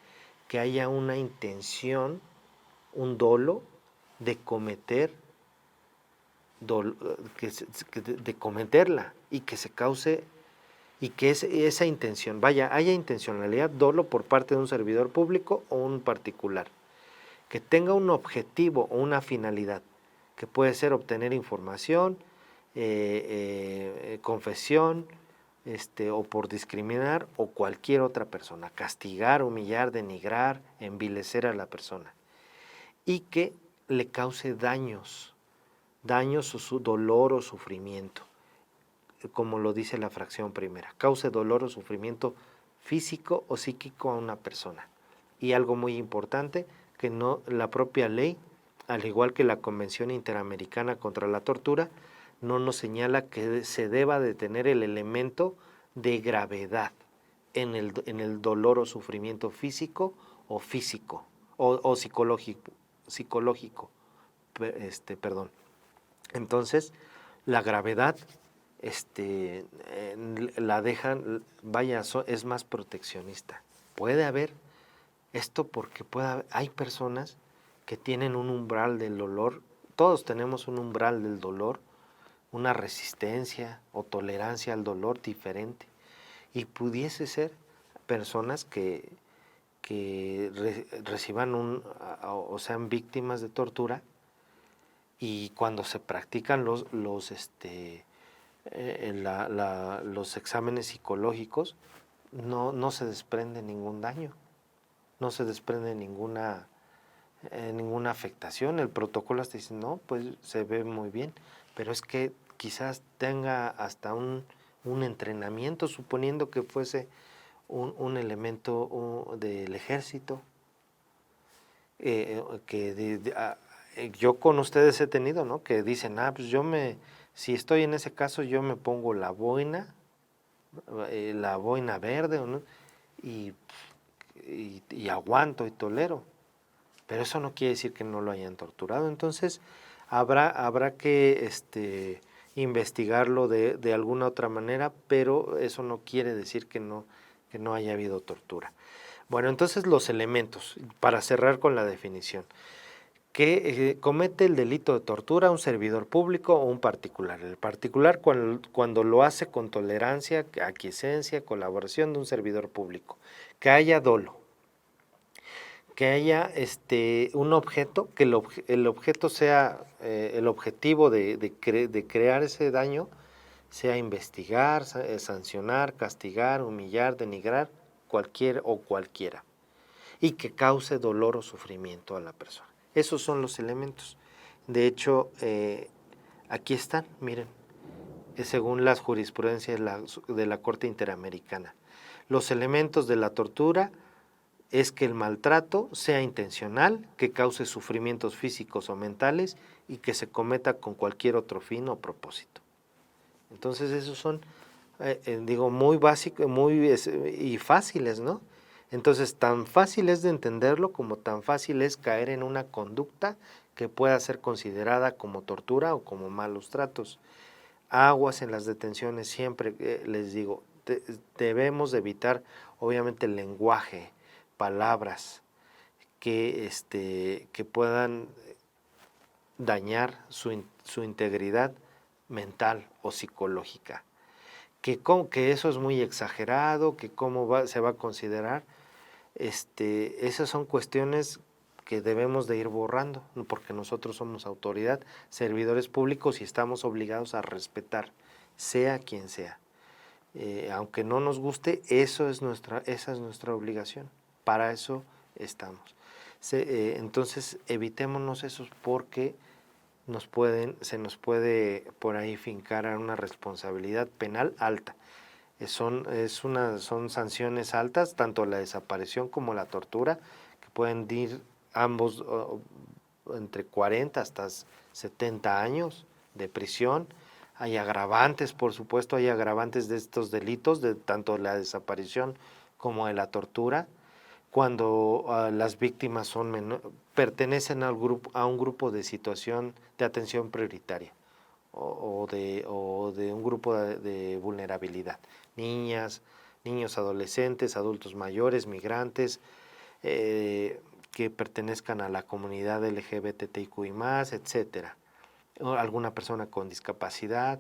que haya una intención, un dolo de cometer, de cometerla y que se cause, y que esa intención, haya intencionalidad, dolo por parte de un servidor público o un particular, que tenga un objetivo o una finalidad, que puede ser obtener información, confesión, o por discriminar o cualquier otra persona, castigar, humillar, denigrar, envilecer a la persona, y que le cause daños o su dolor o sufrimiento, como lo dice la fracción primera, cause dolor o sufrimiento físico o psíquico a una persona. Y algo muy importante, que la propia ley, al igual que la Convención Interamericana contra la Tortura, no nos señala que se deba de tener el elemento de gravedad en el dolor o sufrimiento físico o psicológico. Entonces, la gravedad la dejan, es más proteccionista. Puede haber Esto porque hay personas que tienen un umbral del dolor, todos tenemos un umbral del dolor, una resistencia o tolerancia al dolor diferente, y pudiese ser personas que reciban o sean víctimas de tortura, y cuando se practican los exámenes psicológicos no se desprende ningún daño, no se desprende ninguna afectación. El protocolo hasta dice, no, pues se ve muy bien, pero es que quizás tenga hasta un entrenamiento, suponiendo que fuese un elemento del ejército, yo con ustedes he tenido, ¿no? Que dicen, pues si estoy en ese caso, yo me pongo la boina verde, ¿no? y aguanto y tolero. Pero eso no quiere decir que no lo hayan torturado. Entonces habrá que investigarlo de alguna otra manera, pero eso no quiere decir que no haya habido tortura. Bueno, entonces los elementos, para cerrar con la definición. Que comete el delito de tortura un servidor público o un particular. El particular cuando lo hace con tolerancia, aquiescencia, colaboración de un servidor público. Que haya dolo. Que haya un objeto, que el objeto sea, el objetivo de crear ese daño, sea investigar, sancionar, castigar, humillar, denigrar, cualquiera. Y que cause dolor o sufrimiento a la persona. Esos son los elementos. De hecho, aquí están, miren, según las jurisprudencias de la Corte Interamericana. Los elementos de la tortura es que el maltrato sea intencional, que cause sufrimientos físicos o mentales y que se cometa con cualquier otro fin o propósito. Entonces esos son, muy básicos y fáciles, ¿no? Entonces tan fácil es de entenderlo como tan fácil es caer en una conducta que pueda ser considerada como tortura o como malos tratos. Aguas en las detenciones, siempre les digo, debemos de evitar obviamente el lenguaje, palabras que puedan dañar su integridad mental o psicológica. Que eso es muy exagerado, que se va a considerar, esas son cuestiones que debemos de ir borrando, porque nosotros somos autoridad, servidores públicos y estamos obligados a respetar, sea quien sea. Aunque no nos guste, esa es nuestra obligación, para eso estamos. Entonces evitémonos esos porque se nos puede por ahí fincar a una responsabilidad penal alta. Son sanciones altas, tanto la desaparición como la tortura, que pueden ir ambos entre 40 hasta 70 años de prisión. Hay agravantes, por supuesto, hay agravantes de estos delitos, de tanto la desaparición como de la tortura, cuando las víctimas pertenecen a un grupo de situación de atención prioritaria o de un grupo de vulnerabilidad. Niñas, niños, adolescentes, adultos mayores, migrantes, que pertenezcan a la comunidad LGBTIQI+, etcétera. O alguna persona con discapacidad,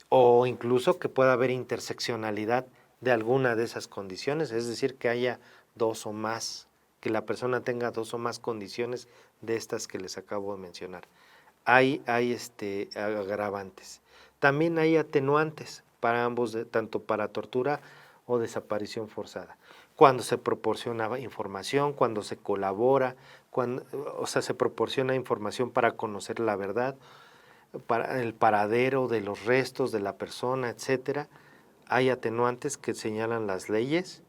o incluso que pueda haber interseccionalidad de alguna de esas condiciones, es decir, que haya dos o más, que la persona tenga dos o más condiciones de estas que les acabo de mencionar. Hay agravantes. También hay atenuantes para ambos, tanto para tortura o desaparición forzada. Cuando se proporciona información, cuando se colabora, se proporciona información para conocer la verdad, para el paradero de los restos de la persona, etcétera. Hay atenuantes que señalan las leyes.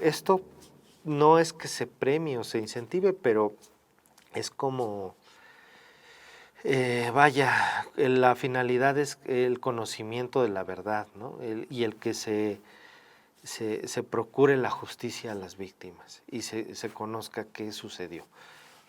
Esto no es que se premie o se incentive, pero es como, la finalidad es el conocimiento de la verdad, ¿no? Y el que se procure la justicia a las víctimas y se conozca qué sucedió.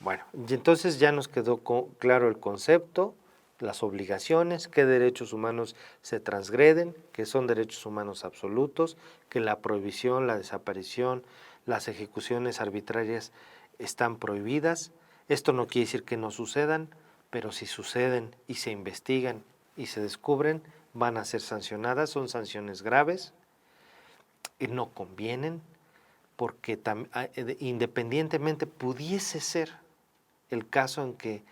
Bueno, y entonces ya nos quedó claro el concepto, las obligaciones, qué derechos humanos se transgreden, que son derechos humanos absolutos, que la prohibición, la desaparición, las ejecuciones arbitrarias están prohibidas. Esto no quiere decir que no sucedan, pero si suceden y se investigan y se descubren, van a ser sancionadas, son sanciones graves y no convienen, porque independientemente pudiese ser el caso en que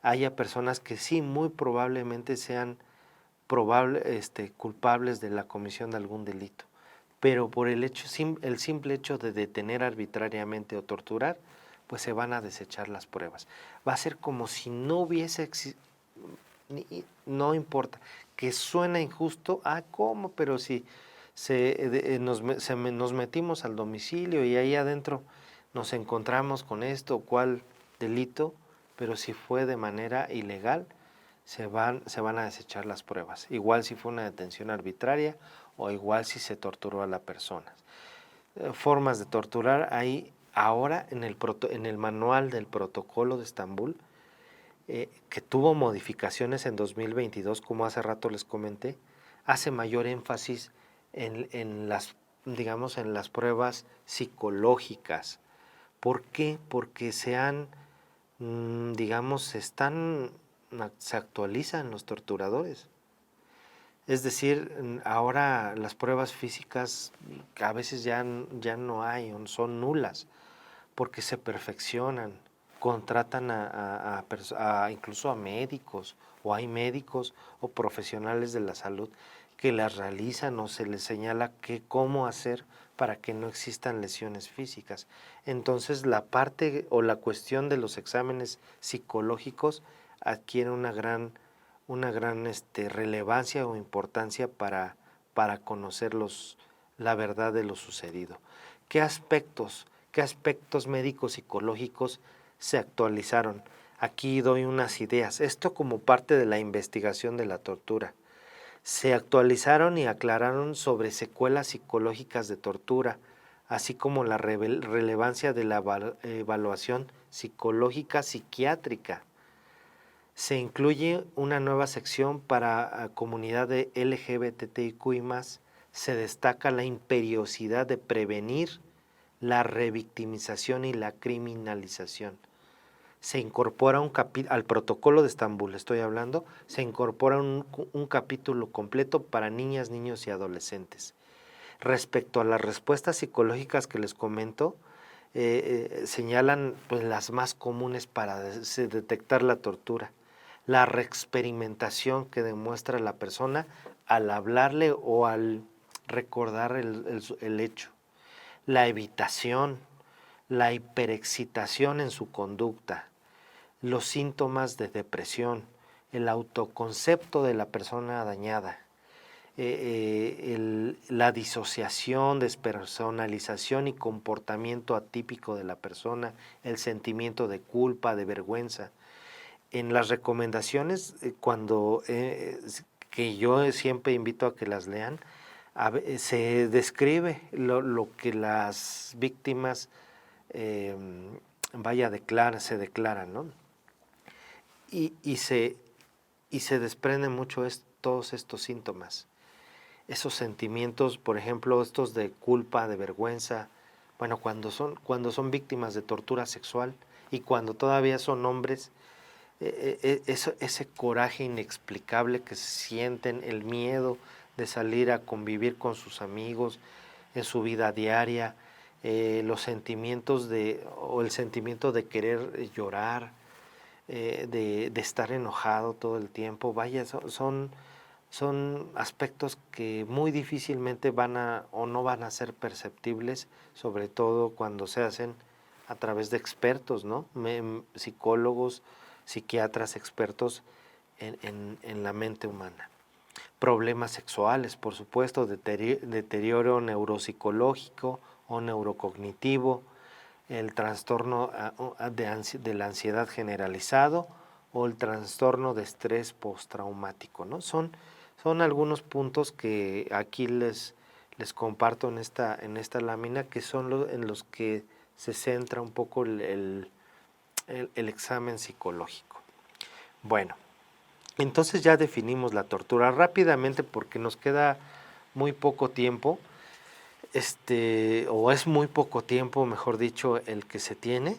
haya personas que sí muy probablemente sean culpables de la comisión de algún delito, pero por el simple hecho de detener arbitrariamente o torturar, pues se van a desechar las pruebas. Va a ser como si no hubiese no importa, que suena injusto, ¿cómo? Pero si nos metimos al domicilio y ahí adentro nos encontramos con esto o cual delito, pero si fue de manera ilegal, se van a desechar las pruebas. Igual si fue una detención arbitraria o igual si se torturó a la persona. Formas de torturar hay ahora en el manual del protocolo de Estambul, que tuvo modificaciones en 2022, como hace rato les comenté, hace mayor énfasis en las pruebas psicológicas. ¿Por qué? Porque se actualizan los torturadores. Es decir, ahora las pruebas físicas a veces ya no hay, son nulas, porque se perfeccionan, contratan incluso a médicos, o hay médicos o profesionales de la salud que las realizan o se les señala cómo hacer para que no existan lesiones físicas. Entonces la parte o la cuestión de los exámenes psicológicos adquiere una gran relevancia o importancia para conocer la verdad de lo sucedido. ¿Qué aspectos médicos psicológicos se actualizaron? Aquí doy unas ideas. Esto como parte de la investigación de la tortura. Se actualizaron y aclararon sobre secuelas psicológicas de tortura, así como la relevancia de la evaluación psicológica psiquiátrica. Se incluye una nueva sección para comunidad de LGBTIQ+. Se destaca la imperiosidad de prevenir la revictimización y la criminalización. Se incorpora al protocolo de Estambul, estoy hablando, se incorpora un capítulo completo para niñas, niños y adolescentes. Respecto a las respuestas psicológicas que les comento, señalan pues, las más comunes para detectar la tortura. La reexperimentación que demuestra la persona al hablarle o al recordar el hecho. La evitación, la hiperexcitación en su conducta, los síntomas de depresión, el autoconcepto de la persona dañada, la disociación, despersonalización y comportamiento atípico de la persona, el sentimiento de culpa, de vergüenza. En las recomendaciones, que yo siempre invito a que las lean, se describe lo que las víctimas se declaran, ¿no? Y se desprenden mucho todos estos síntomas, esos sentimientos, por ejemplo, estos de culpa, de vergüenza, bueno, cuando son víctimas de tortura sexual y cuando todavía son hombres, ese coraje inexplicable que sienten, el miedo de salir a convivir con sus amigos en su vida diaria, los sentimientos o el sentimiento de querer llorar, de estar enojado todo el tiempo. Vaya, son aspectos que muy difícilmente no van a ser perceptibles, sobre todo cuando se hacen a través de expertos, ¿no? Psicólogos, psiquiatras expertos en la mente humana. Problemas sexuales, por supuesto, deterioro neuropsicológico o neurocognitivo, el trastorno de la ansiedad generalizado o el trastorno de estrés postraumático, ¿no? Son algunos puntos que aquí les comparto en esta lámina, que son en los que se centra un poco el examen psicológico. Bueno, Entonces ya definimos la tortura rápidamente porque nos queda muy poco tiempo, o es muy poco tiempo, mejor dicho, el que se tiene.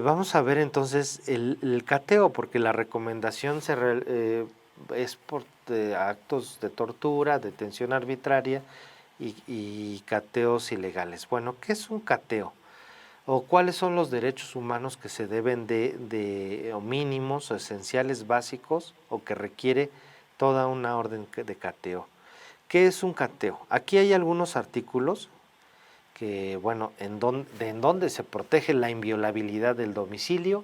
Vamos a ver entonces el cateo, porque la recomendación es por actos de tortura, detención arbitraria y cateos ilegales. Bueno, ¿qué es un cateo? ¿O cuáles son los derechos humanos que se deben o mínimos o esenciales básicos o que requiere toda una orden de cateo? ¿Qué es un cateo? Aquí hay algunos artículos que, bueno, en donde se protege la inviolabilidad del domicilio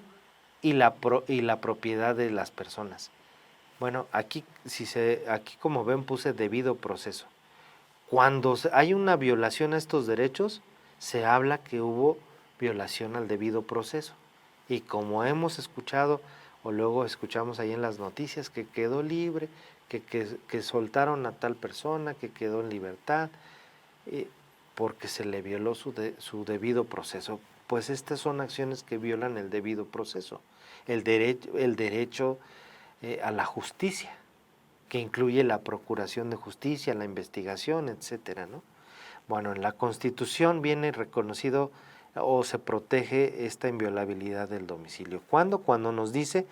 y la propiedad de las personas. Bueno, aquí como ven puse debido proceso. Cuando hay una violación a estos derechos, se habla que hubo violación al debido proceso. Y como hemos escuchado, o luego escuchamos ahí en las noticias, que quedó libre, que soltaron a tal persona, que quedó en libertad, porque se le violó su debido proceso. Pues estas son acciones que violan el debido proceso, el derecho a la justicia, que incluye la procuración de justicia, la investigación, etcétera, ¿no? Bueno, en la Constitución viene reconocido o se protege esta inviolabilidad del domicilio. ¿Cuándo? Cuando nos dice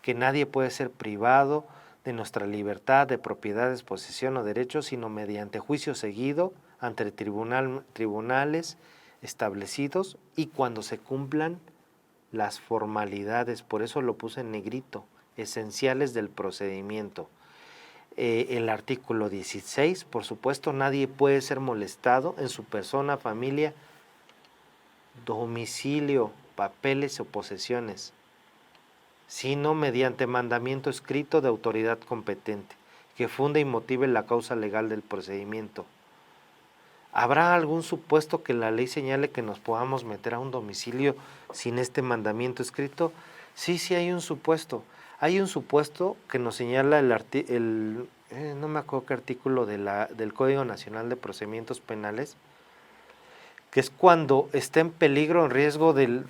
que nadie puede ser privado de nuestra libertad, de propiedades, posesión o derechos, sino mediante juicio seguido ante tribunales establecidos y cuando se cumplan las formalidades, por eso lo puse en negrito, esenciales del procedimiento. El artículo 16, por supuesto, nadie puede ser molestado en su persona, familia, domicilio, papeles o posesiones, sino mediante mandamiento escrito de autoridad competente, que funde y motive la causa legal del procedimiento. ¿Habrá algún supuesto que la ley señale que nos podamos meter a un domicilio sin este mandamiento escrito? Sí, hay un supuesto. Hay un supuesto que nos señala no me acuerdo qué artículo del Código Nacional de Procedimientos Penales, que es cuando está en peligro, en riesgo del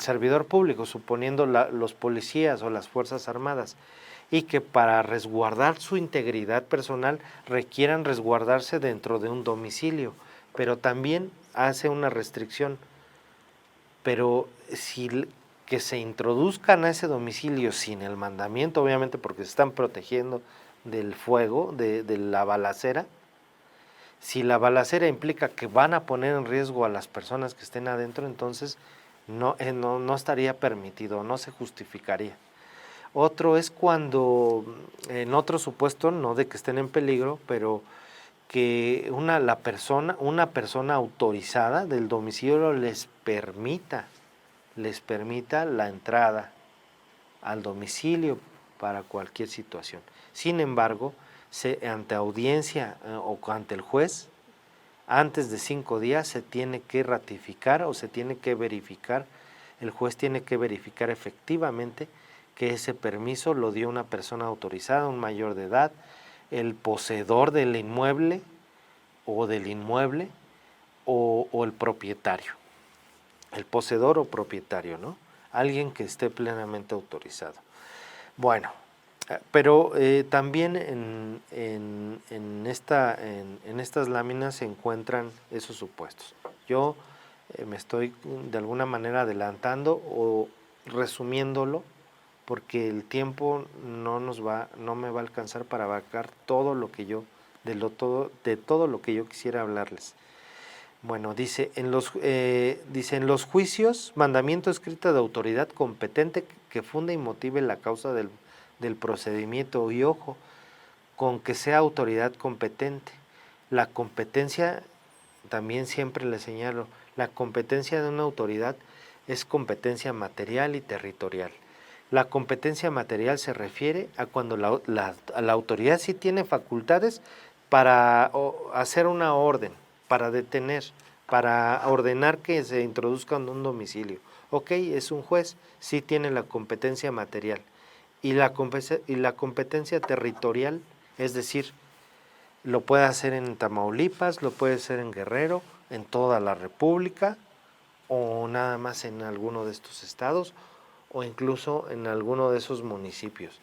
servidor público, suponiendo los policías o las Fuerzas Armadas, y que para resguardar su integridad personal requieran resguardarse dentro de un domicilio, pero también hace una restricción. Pero que se introduzcan a ese domicilio sin el mandamiento, obviamente porque se están protegiendo del fuego, de la balacera. Si la balacera implica que van a poner en riesgo a las personas que estén adentro, entonces no estaría permitido, no se justificaría. Otro es cuando, en otro supuesto, no de que estén en peligro, pero que una persona autorizada del domicilio les permita la entrada al domicilio para cualquier situación. Sin embargo, ante audiencia o ante el juez, antes de 5 días se tiene que ratificar o se tiene que verificar, el juez tiene que verificar efectivamente que ese permiso lo dio una persona autorizada, un mayor de edad, el poseedor del inmueble o el propietario. El poseedor o propietario, ¿no? Alguien que esté plenamente autorizado. Bueno, pero también en estas láminas se encuentran esos supuestos. Yo me estoy de alguna manera adelantando o resumiéndolo porque el tiempo no me va a alcanzar para abarcar todo lo que yo quisiera hablarles. Bueno, dice en los juicios, mandamiento escrito de autoridad competente que funda y motive la causa del procedimiento, y ojo, con que sea autoridad competente. La competencia, también siempre le señalo, la competencia de una autoridad es competencia material y territorial. La competencia material se refiere a cuando la autoridad sí tiene facultades para hacer una orden, para detener, para ordenar que se introduzca en un domicilio. Ok, es un juez, sí tiene la competencia material. Y la competencia territorial, es decir, lo puede hacer en Tamaulipas, lo puede hacer en Guerrero, en toda la República, o nada más en alguno de estos estados, o incluso en alguno de esos municipios.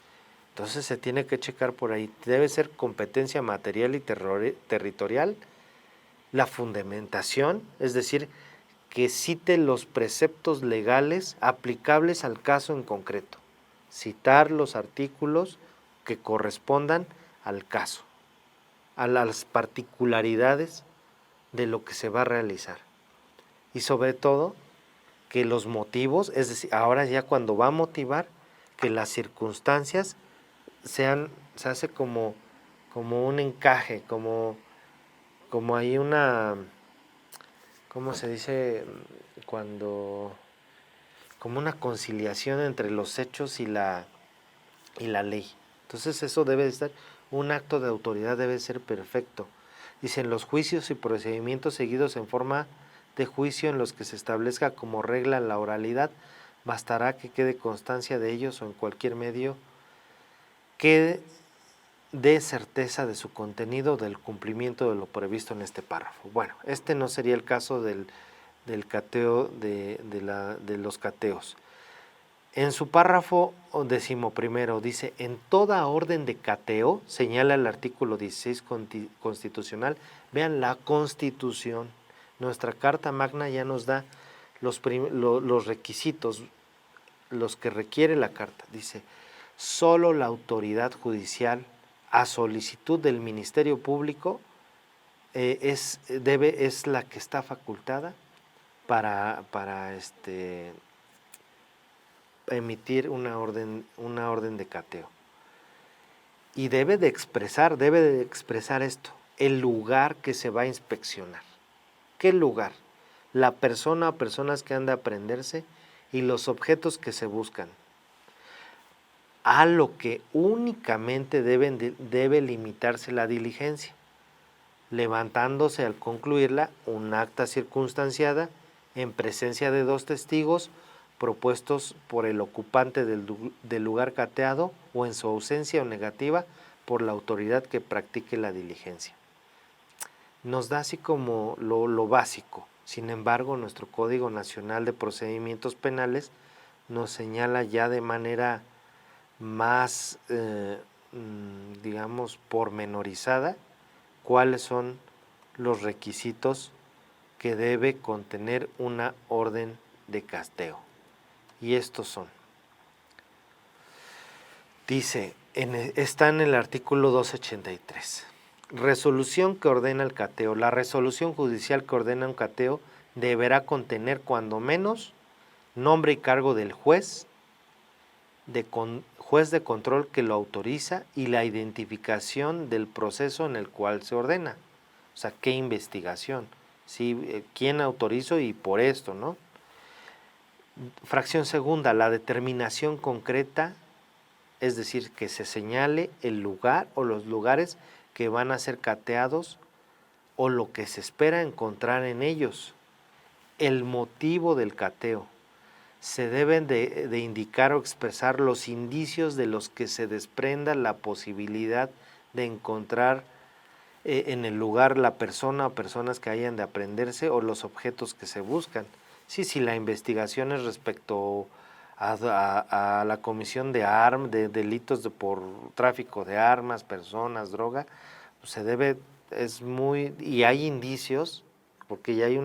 Entonces se tiene que checar por ahí. Debe ser competencia material y territorial, la fundamentación, es decir, que cite los preceptos legales aplicables al caso en concreto. Citar los artículos que correspondan al caso, a las particularidades de lo que se va a realizar. Y sobre todo, que los motivos, es decir, ahora ya cuando va a motivar, que las circunstancias se hace como un encaje, como hay una, ¿cómo se dice? Como una conciliación entre los hechos y la ley. Entonces eso debe de estar, un acto de autoridad debe ser perfecto. Dicen los juicios y procedimientos seguidos en forma de juicio en los que se establezca como regla la oralidad, bastará que quede constancia de ellos o en cualquier medio que dé certeza de su contenido, del cumplimiento de lo previsto en este párrafo. Bueno, este no sería el caso del cateo, de los cateos. En su párrafo 11 dice, en toda orden de cateo, señala el artículo 16 constitucional, vean la Constitución, nuestra Carta Magna ya nos da los requisitos, los que requiere la Carta. Dice, solo la autoridad judicial, a solicitud del Ministerio Público, es la que está facultada para emitir una orden de cateo. Y debe de expresar esto, el lugar que se va a inspeccionar. ¿Qué lugar? La persona o personas que han de aprehenderse y los objetos que se buscan. A lo que únicamente debe limitarse la diligencia, levantándose al concluirla un acta circunstanciada en presencia de 2 testigos propuestos por el ocupante del lugar cateado o en su ausencia o negativa por la autoridad que practique la diligencia. Nos da así como lo básico. Sin embargo, nuestro Código Nacional de Procedimientos Penales nos señala ya de manera más, digamos, pormenorizada, cuáles son los requisitos que debe contener una orden de cateo. Y estos son. Dice, está en el artículo 283. Resolución que ordena el cateo. La resolución judicial que ordena un cateo deberá contener cuando menos nombre y cargo del juez de control que lo autoriza y la identificación del proceso en el cual se ordena. O sea, ¿qué investigación? ¿Sí? ¿Quién autorizó y por esto, no? Fracción segunda, la determinación concreta, es decir, que se señale el lugar o los lugares que van a ser cateados o lo que se espera encontrar en ellos. El motivo del cateo. Se deben de indicar o expresar los indicios de los que se desprenda la posibilidad de encontrar en el lugar la persona o personas que hayan de aprehenderse o los objetos que se buscan. Sí, si la investigación es respecto a la comisión de delitos por tráfico de armas, personas, droga, pues se debe, y hay indicios, porque ya hay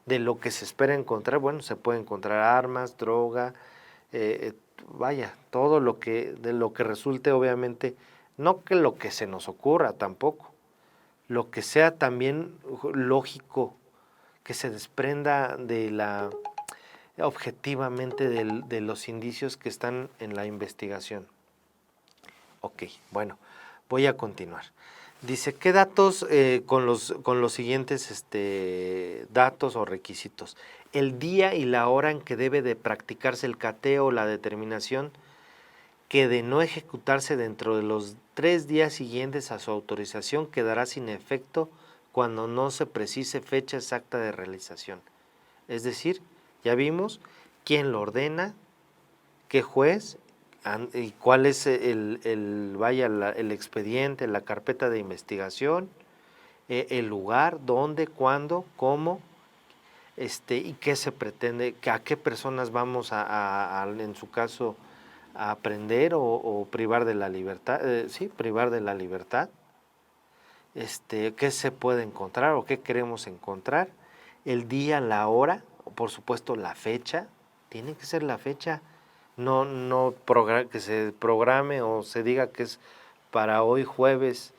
de lo que se espera encontrar. Bueno, se puede encontrar armas, droga, todo de lo que resulte, obviamente, no que lo que se nos ocurra tampoco, lo que sea también lógico, que se desprenda objetivamente de los indicios que están en la investigación. Ok, bueno, voy a continuar. Dice, ¿qué datos con los siguientes datos o requisitos? El día y la hora en que debe de practicarse el cateo o la determinación que de no ejecutarse dentro de los 3 días siguientes a su autorización quedará sin efecto cuando no se precise fecha exacta de realización. Es decir, ya vimos quién lo ordena, qué juez y cuál es el expediente, la carpeta de investigación, el lugar, dónde, cuándo, cómo, y qué se pretende, a qué personas vamos en su caso, a aprender o privar de la libertad, privar de la libertad, qué se puede encontrar o qué queremos encontrar, el día, la hora, por supuesto la fecha, tiene que ser la fecha, no que se programe o se diga que es para hoy jueves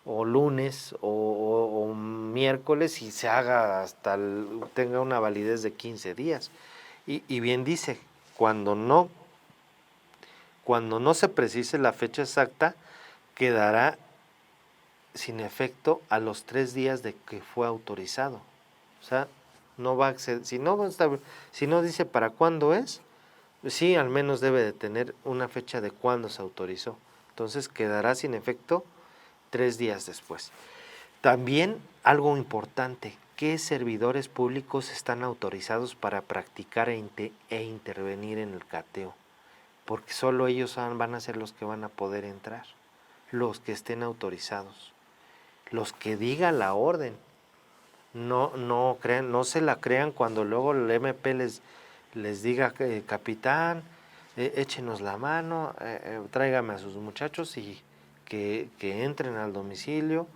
o lunes o miércoles y se haga tenga una validez de 15 días. Y bien dice, cuando no se precise la fecha exacta, quedará sin efecto a los 3 días de que fue autorizado. O sea, no va a acceder, si no dice para cuándo es, sí, al menos debe de tener una fecha de cuándo se autorizó. Entonces quedará sin efecto 3 días después. También algo importante, ¿qué servidores públicos están autorizados para practicar e intervenir en el cateo? Porque solo ellos van a ser los que van a poder entrar, los que estén autorizados, los que diga la orden. No se la crean cuando luego el MP les diga, capitán, échenos la mano, tráigame a sus muchachos y que entren al domicilio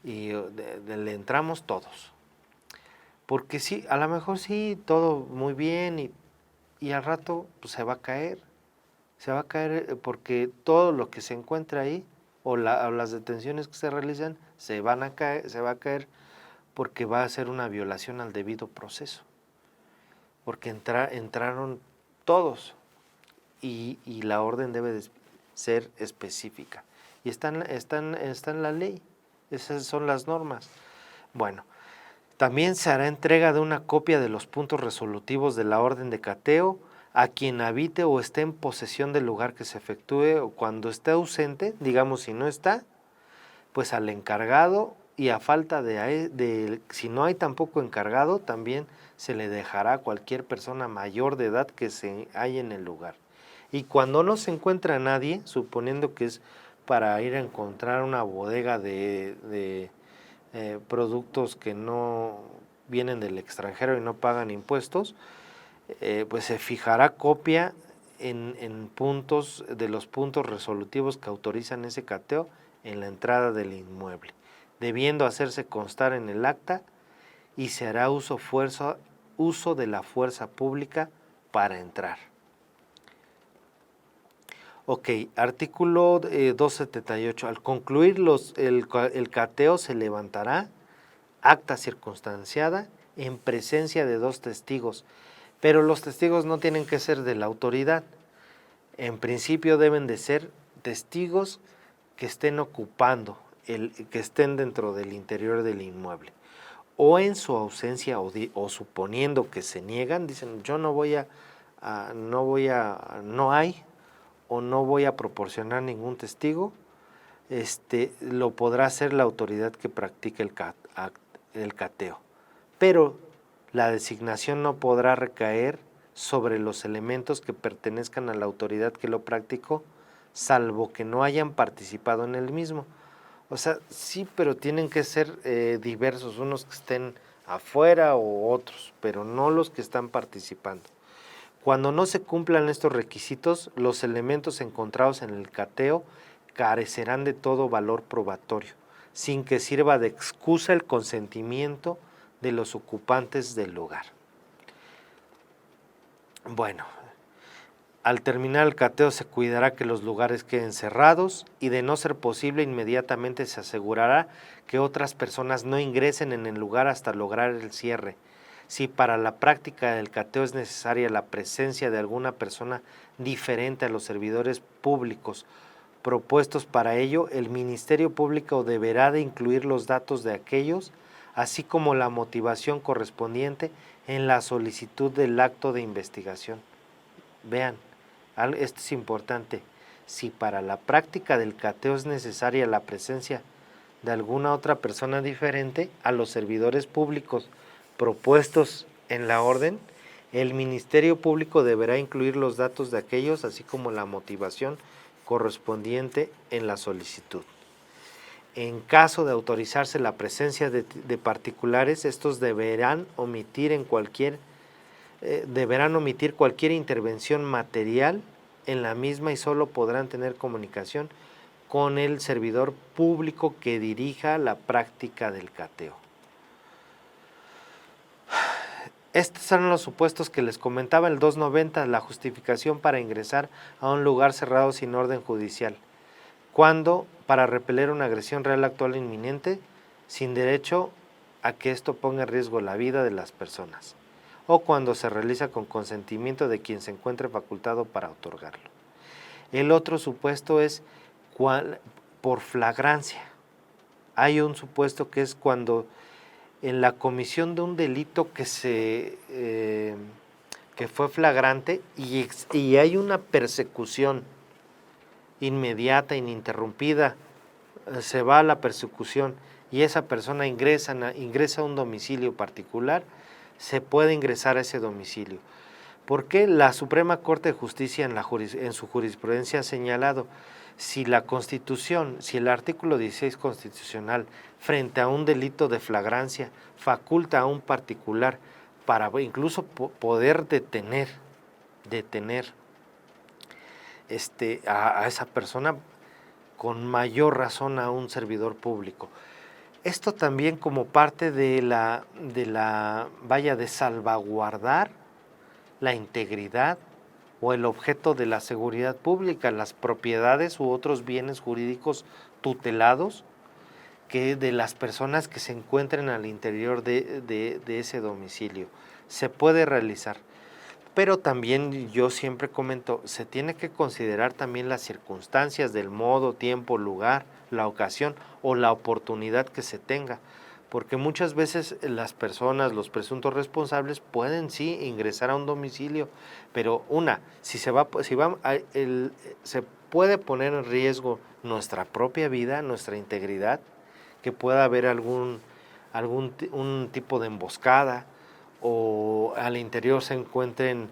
y le entramos todos. Porque sí, a lo mejor sí, todo muy bien y al rato pues, se va a caer porque todo lo que se encuentra ahí o las detenciones que se realizan se va a caer porque va a ser una violación al debido proceso, porque entraron todos y la orden debe de ser específica y está en la ley, esas son las normas. Bueno, también se hará entrega de una copia de los puntos resolutivos de la orden de cateo a quien habite o esté en posesión del lugar que se efectúe, o cuando esté ausente, digamos si no está, pues al encargado, y a falta si no hay tampoco encargado, también se le dejará a cualquier persona mayor de edad que se halla en el lugar. Y cuando no se encuentra nadie, suponiendo que es para ir a encontrar una bodega de productos que no vienen del extranjero y no pagan impuestos, pues se fijará copia en puntos de los puntos resolutivos que autorizan ese cateo en la entrada del inmueble, debiendo hacerse constar en el acta y se hará uso de la fuerza pública para entrar. Ok, artículo 278. Al concluir el cateo se levantará acta circunstanciada en presencia de 2 testigos, pero los testigos no tienen que ser de la autoridad. En principio deben de ser testigos que estén ocupando, que estén dentro del interior del inmueble. O en su ausencia o suponiendo que se niegan, dicen yo no hay o no voy a proporcionar ningún testigo, lo podrá hacer la autoridad que practique el cateo. Pero la designación no podrá recaer sobre los elementos que pertenezcan a la autoridad que lo practicó, salvo que no hayan participado en el mismo. O sea, sí, pero tienen que ser diversos, unos que estén afuera o otros, pero no los que están participando. Cuando no se cumplan estos requisitos, los elementos encontrados en el cateo carecerán de todo valor probatorio, sin que sirva de excusa el consentimiento de los ocupantes del lugar. Bueno, al terminar el cateo se cuidará que los lugares queden cerrados y, de no ser posible, inmediatamente se asegurará que otras personas no ingresen en el lugar hasta lograr el cierre. Si para la práctica del cateo es necesaria la presencia de alguna persona diferente a los servidores públicos propuestos para ello, el Ministerio Público deberá de incluir los datos de aquellos, así como la motivación correspondiente en la solicitud del acto de investigación. Vean, esto es importante. Si para la práctica del cateo es necesaria la presencia de alguna otra persona diferente a los servidores públicos propuestos en la orden, el Ministerio Público deberá incluir los datos de aquellos, así como la motivación correspondiente en la solicitud. En caso de autorizarse la presencia de particulares, estos deberán omitir cualquier intervención material en la misma y solo podrán tener comunicación con el servidor público que dirija la práctica del cateo. Estos son los supuestos que les comentaba, el 290, la justificación para ingresar a un lugar cerrado sin orden judicial. Cuando, para repeler una agresión real, actual e inminente, sin derecho a que esto ponga en riesgo la vida de las personas, o cuando se realiza con consentimiento de quien se encuentre facultado para otorgarlo. El otro supuesto es por flagrancia. Hay un supuesto que es cuando en la comisión de un delito que fue flagrante y hay una persecución inmediata, ininterrumpida, se va a la persecución y esa persona ingresa a un domicilio particular, se puede ingresar a ese domicilio. Porque la Suprema Corte de Justicia en su jurisprudencia ha señalado, si la Constitución, si el artículo 16 constitucional, frente a un delito de flagrancia, faculta a un particular para incluso poder detener a esa persona, con mayor razón a un servidor público. Esto también como parte de salvaguardar la integridad o el objeto de la seguridad pública, las propiedades u otros bienes jurídicos tutelados que de las personas que se encuentren al interior de ese domicilio. Se puede realizar, pero también yo siempre comento, se tiene que considerar también las circunstancias del modo, tiempo, lugar, la ocasión o la oportunidad que se tenga, porque muchas veces las personas, los presuntos responsables pueden sí ingresar a un domicilio, pero se puede poner en riesgo nuestra propia vida, nuestra integridad, que pueda haber un tipo de emboscada o al interior se encuentren,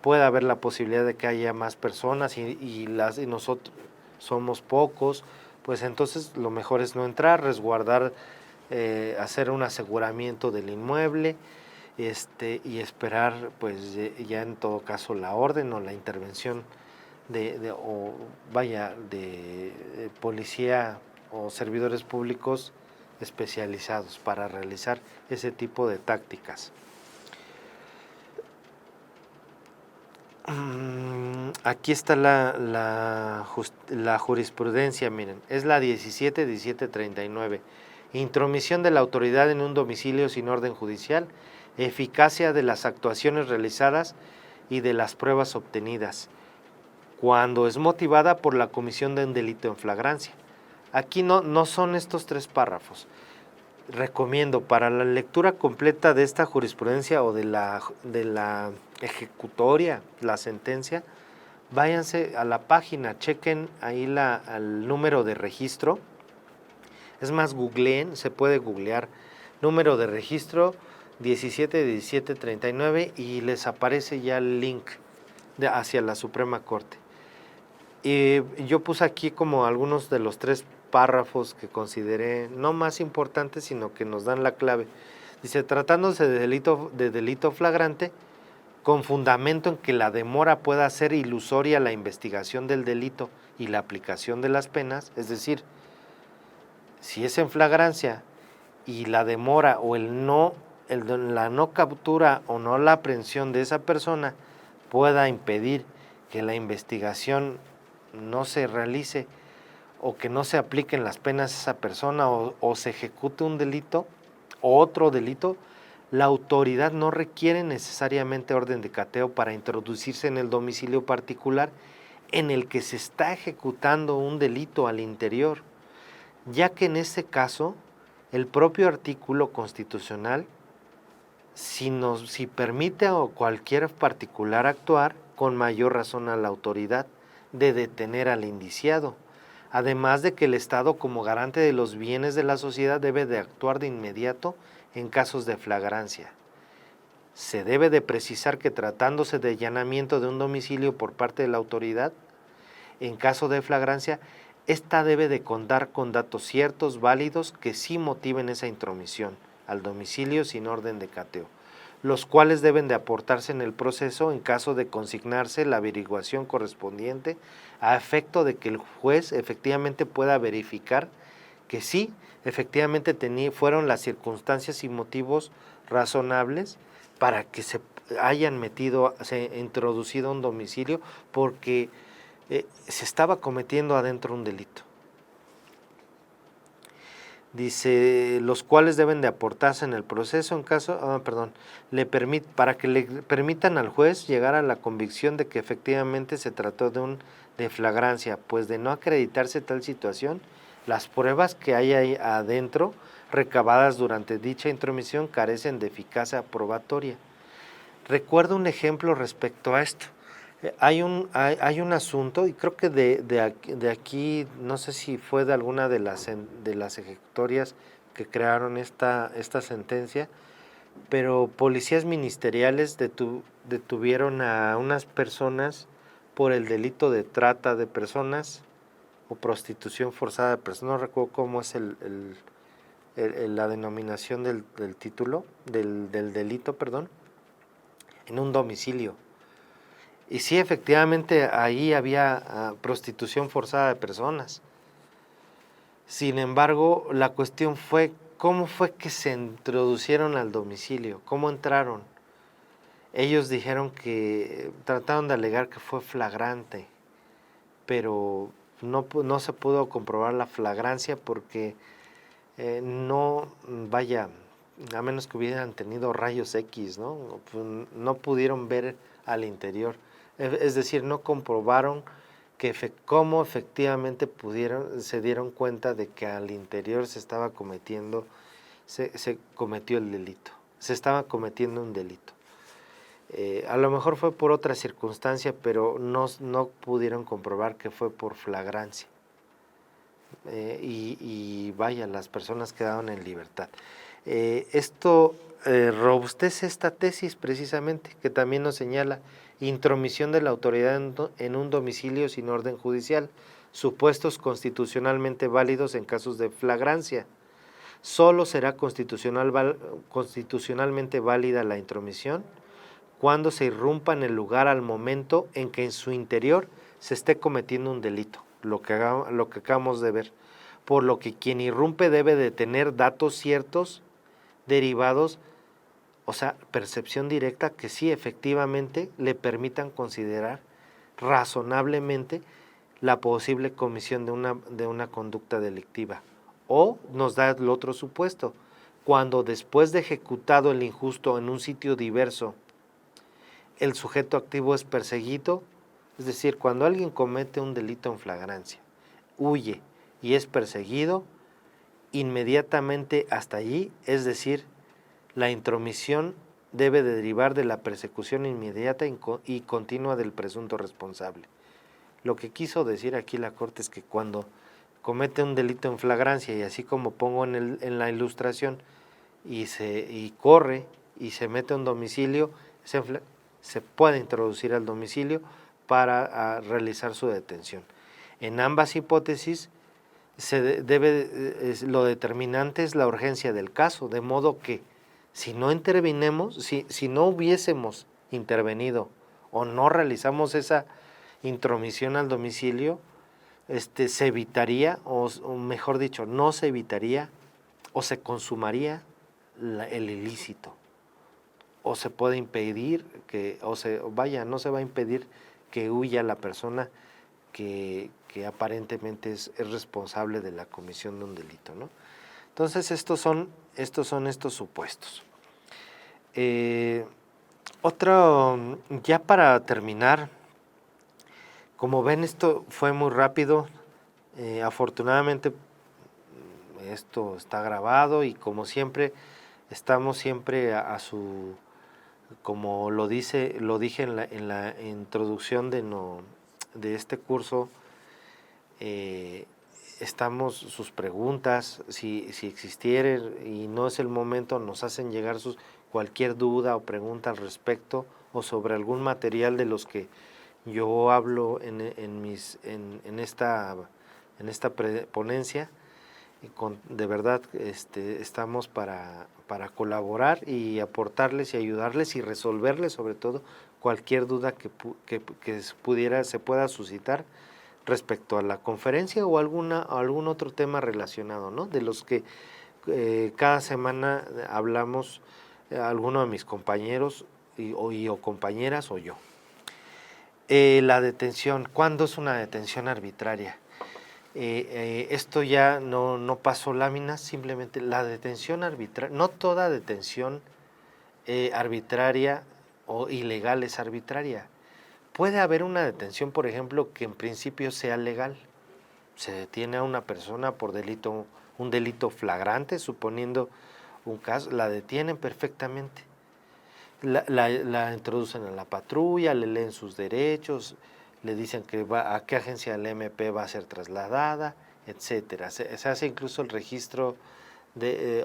puede haber la posibilidad de que haya más personas y nosotros somos pocos, pues entonces lo mejor es no entrar, resguardar, hacer un aseguramiento del inmueble y esperar pues ya en todo caso la orden o la intervención de policía o servidores públicos especializados para realizar ese tipo de tácticas. Aquí está la jurisprudencia, miren, es la 1739. Intromisión de la autoridad en un domicilio sin orden judicial, eficacia de las actuaciones realizadas y de las pruebas obtenidas, cuando es motivada por la comisión de un delito en flagrancia. Aquí no son estos 3 párrafos. Recomiendo para la lectura completa de esta jurisprudencia o de la ejecutoria, la sentencia, váyanse a la página, chequen ahí el número de registro. Es más, googleen, se puede googlear número de registro 1739 y les aparece ya el link hacia la Suprema Corte. Y yo puse aquí como algunos de los 3 párrafos que consideré no más importantes, sino que nos dan la clave. Dice, tratándose de delito flagrante, con fundamento en que la demora pueda hacer ilusoria la investigación del delito y la aplicación de las penas, es decir, si es en flagrancia y la demora o la no captura o no la aprehensión de esa persona pueda impedir que la investigación no se realice o que no se apliquen las penas a esa persona o se ejecute un delito o otro delito, la autoridad no requiere necesariamente orden de cateo para introducirse en el domicilio particular en el que se está ejecutando un delito al interior, ya que en este caso el propio artículo constitucional si permite a cualquier particular actuar, con mayor razón a la autoridad de detener al indiciado, además de que el Estado como garante de los bienes de la sociedad debe de actuar de inmediato en casos de flagrancia. Se debe de precisar que tratándose de allanamiento de un domicilio por parte de la autoridad, en caso de flagrancia, ésta debe de contar con datos ciertos, válidos, que sí motiven esa intromisión al domicilio sin orden de cateo. los cuales deben de aportarse en el proceso en caso de consignarse la averiguación correspondiente a efecto de que el juez efectivamente pueda verificar que sí, efectivamente fueron las circunstancias y motivos razonables para que se hayan introducido a un domicilio porque se estaba cometiendo adentro un delito. Dice, los cuales deben de aportarse en el proceso en caso, para que le permitan al juez llegar a la convicción de que efectivamente se trató de flagrancia, pues de no acreditarse tal situación, las pruebas que hay ahí adentro recabadas durante dicha intromisión carecen de eficacia probatoria. Recuerdo un ejemplo respecto a esto. Hay un asunto, y creo que de aquí, no sé si fue de alguna de las ejecutorias que crearon esta sentencia, pero policías ministeriales detuvieron a unas personas por el delito de trata de personas o prostitución forzada de personas. No recuerdo cómo es la denominación del título, del delito, perdón, en un domicilio. Y sí, efectivamente, ahí había prostitución forzada de personas. Sin embargo, la cuestión fue, ¿cómo fue que se introducieron al domicilio? ¿Cómo entraron? Ellos dijeron que, trataron de alegar que fue flagrante, pero no se pudo comprobar la flagrancia porque a menos que hubieran tenido rayos X, no pudieron ver al interior. Es decir, no comprobaron cómo efectivamente se dieron cuenta de que al interior se cometió el delito, se estaba cometiendo un delito. A lo mejor fue por otra circunstancia, pero no pudieron comprobar que fue por flagrancia. Las personas quedaron en libertad. Esto robustece esta tesis precisamente, que también nos señala intromisión de la autoridad en un domicilio sin orden judicial, supuestos constitucionalmente válidos en casos de flagrancia. Solo será constitucionalmente válida la intromisión cuando se irrumpa en el lugar al momento en que en su interior se esté cometiendo un delito, lo que acabamos de ver, por lo que quien irrumpe debe de tener datos ciertos derivados, o sea, percepción directa que sí efectivamente le permitan considerar razonablemente la posible comisión de una conducta delictiva. O nos da el otro supuesto, cuando después de ejecutado el injusto en un sitio diverso, el sujeto activo es perseguido, es decir, cuando alguien comete un delito en flagrancia, huye y es perseguido, inmediatamente hasta allí, es decir, la intromisión debe de derivar de la persecución inmediata y continua del presunto responsable. Lo que quiso decir aquí la Corte es que cuando comete un delito en flagrancia, y así como pongo en la ilustración, y corre y se mete a un domicilio, se puede introducir al domicilio para realizar su detención. En ambas hipótesis lo determinante es la urgencia del caso, de modo que si no intervinemos, si no hubiésemos intervenido o no realizamos esa intromisión al domicilio, se evitaría, o mejor dicho, no se evitaría o se consumaría el ilícito, o se puede impedir no se va a impedir que huya la persona que aparentemente es responsable de la comisión de un delito, ¿no? Entonces estos son estos supuestos. Ya para terminar, como ven, esto fue muy rápido. Afortunadamente esto está grabado y como siempre estamos siempre como lo dije en la introducción de este curso, estamos sus preguntas, si existieren y no es el momento, nos hacen llegar cualquier duda o pregunta al respecto o sobre algún material de los que yo hablo en esta ponencia. y de verdad estamos para colaborar y aportarles y ayudarles y resolverles sobre todo cualquier duda que se pueda suscitar respecto a la conferencia o algún otro tema relacionado, ¿no? De los que cada semana hablamos alguno de mis compañeros o compañeras o yo. La detención, ¿cuándo es una detención arbitraria? Esto ya no pasó láminas, simplemente la detención arbitraria, no toda detención arbitraria o ilegal es arbitraria. Puede haber una detención, por ejemplo, que en principio sea legal. Se detiene a una persona por un delito flagrante, suponiendo un caso, la detienen perfectamente. La introducen a la patrulla, le leen sus derechos, le dicen a qué agencia del MP va a ser trasladada, etcétera. Se hace incluso el registro de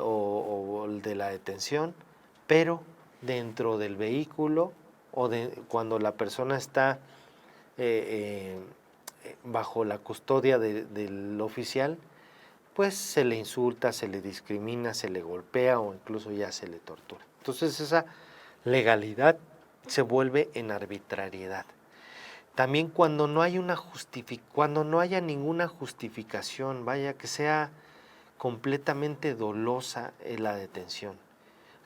la detención, pero dentro del vehículo o cuando la persona está bajo la custodia del oficial, pues se le insulta, se le discrimina, se le golpea o incluso ya se le tortura. Entonces esa legalidad se vuelve en arbitrariedad. También cuando no haya ninguna justificación, vaya, que sea completamente dolosa la detención,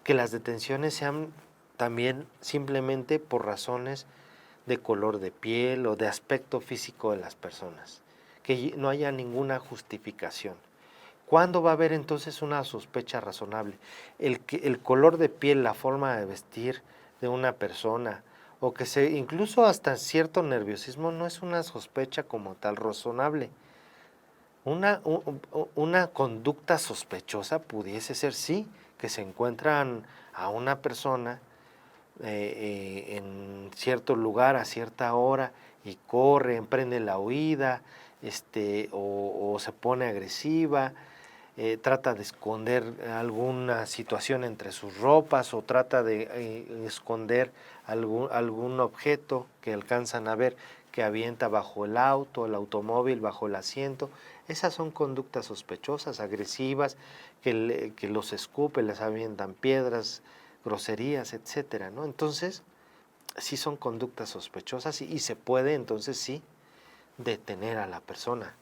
que las detenciones sean también simplemente por razones de color de piel o de aspecto físico de las personas, que no haya ninguna justificación. ¿Cuándo va a haber entonces una sospecha razonable? El color de piel, la forma de vestir de una persona, o incluso hasta cierto nerviosismo, no es una sospecha como tal razonable. Una conducta sospechosa pudiese ser, sí, que se encuentran a una persona en cierto lugar a cierta hora y corre, emprende la huida, o se pone agresiva, trata de esconder alguna situación entre sus ropas o trata de esconder algún objeto que alcanzan a ver que avienta bajo el automóvil, bajo el asiento. Esas son conductas sospechosas, agresivas, que los escupe, les avientan piedras, groserías, etcétera, ¿no? Entonces, sí son conductas sospechosas y se puede entonces sí detener a la persona.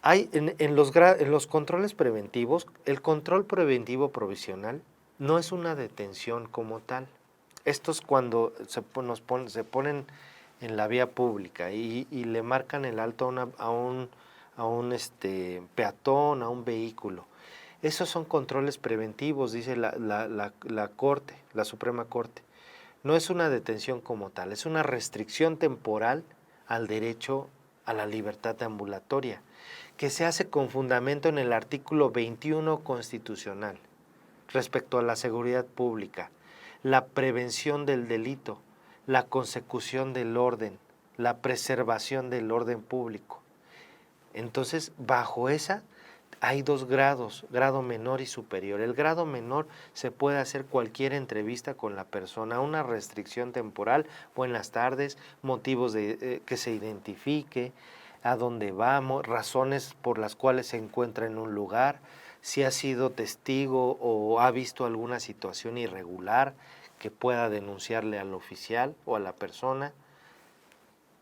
Hay en los controles preventivos, el control preventivo provisional no es una detención como tal. Esto es cuando se ponen en la vía pública y le marcan el alto a un peatón, a un vehículo. Esos son controles preventivos, dice la Corte, la Suprema Corte. No es una detención como tal, es una restricción temporal al derecho a la libertad ambulatoria, que se hace con fundamento en el artículo 21 constitucional, respecto a la seguridad pública, la prevención del delito, la consecución del orden, la preservación del orden público. Entonces, bajo esa hay dos grados, grado menor y superior. El grado menor se puede hacer cualquier entrevista con la persona, una restricción temporal, buenas tardes, motivos de que se identifique, a dónde vamos, razones por las cuales se encuentra en un lugar, si ha sido testigo o ha visto alguna situación irregular que pueda denunciarle al oficial o a la persona,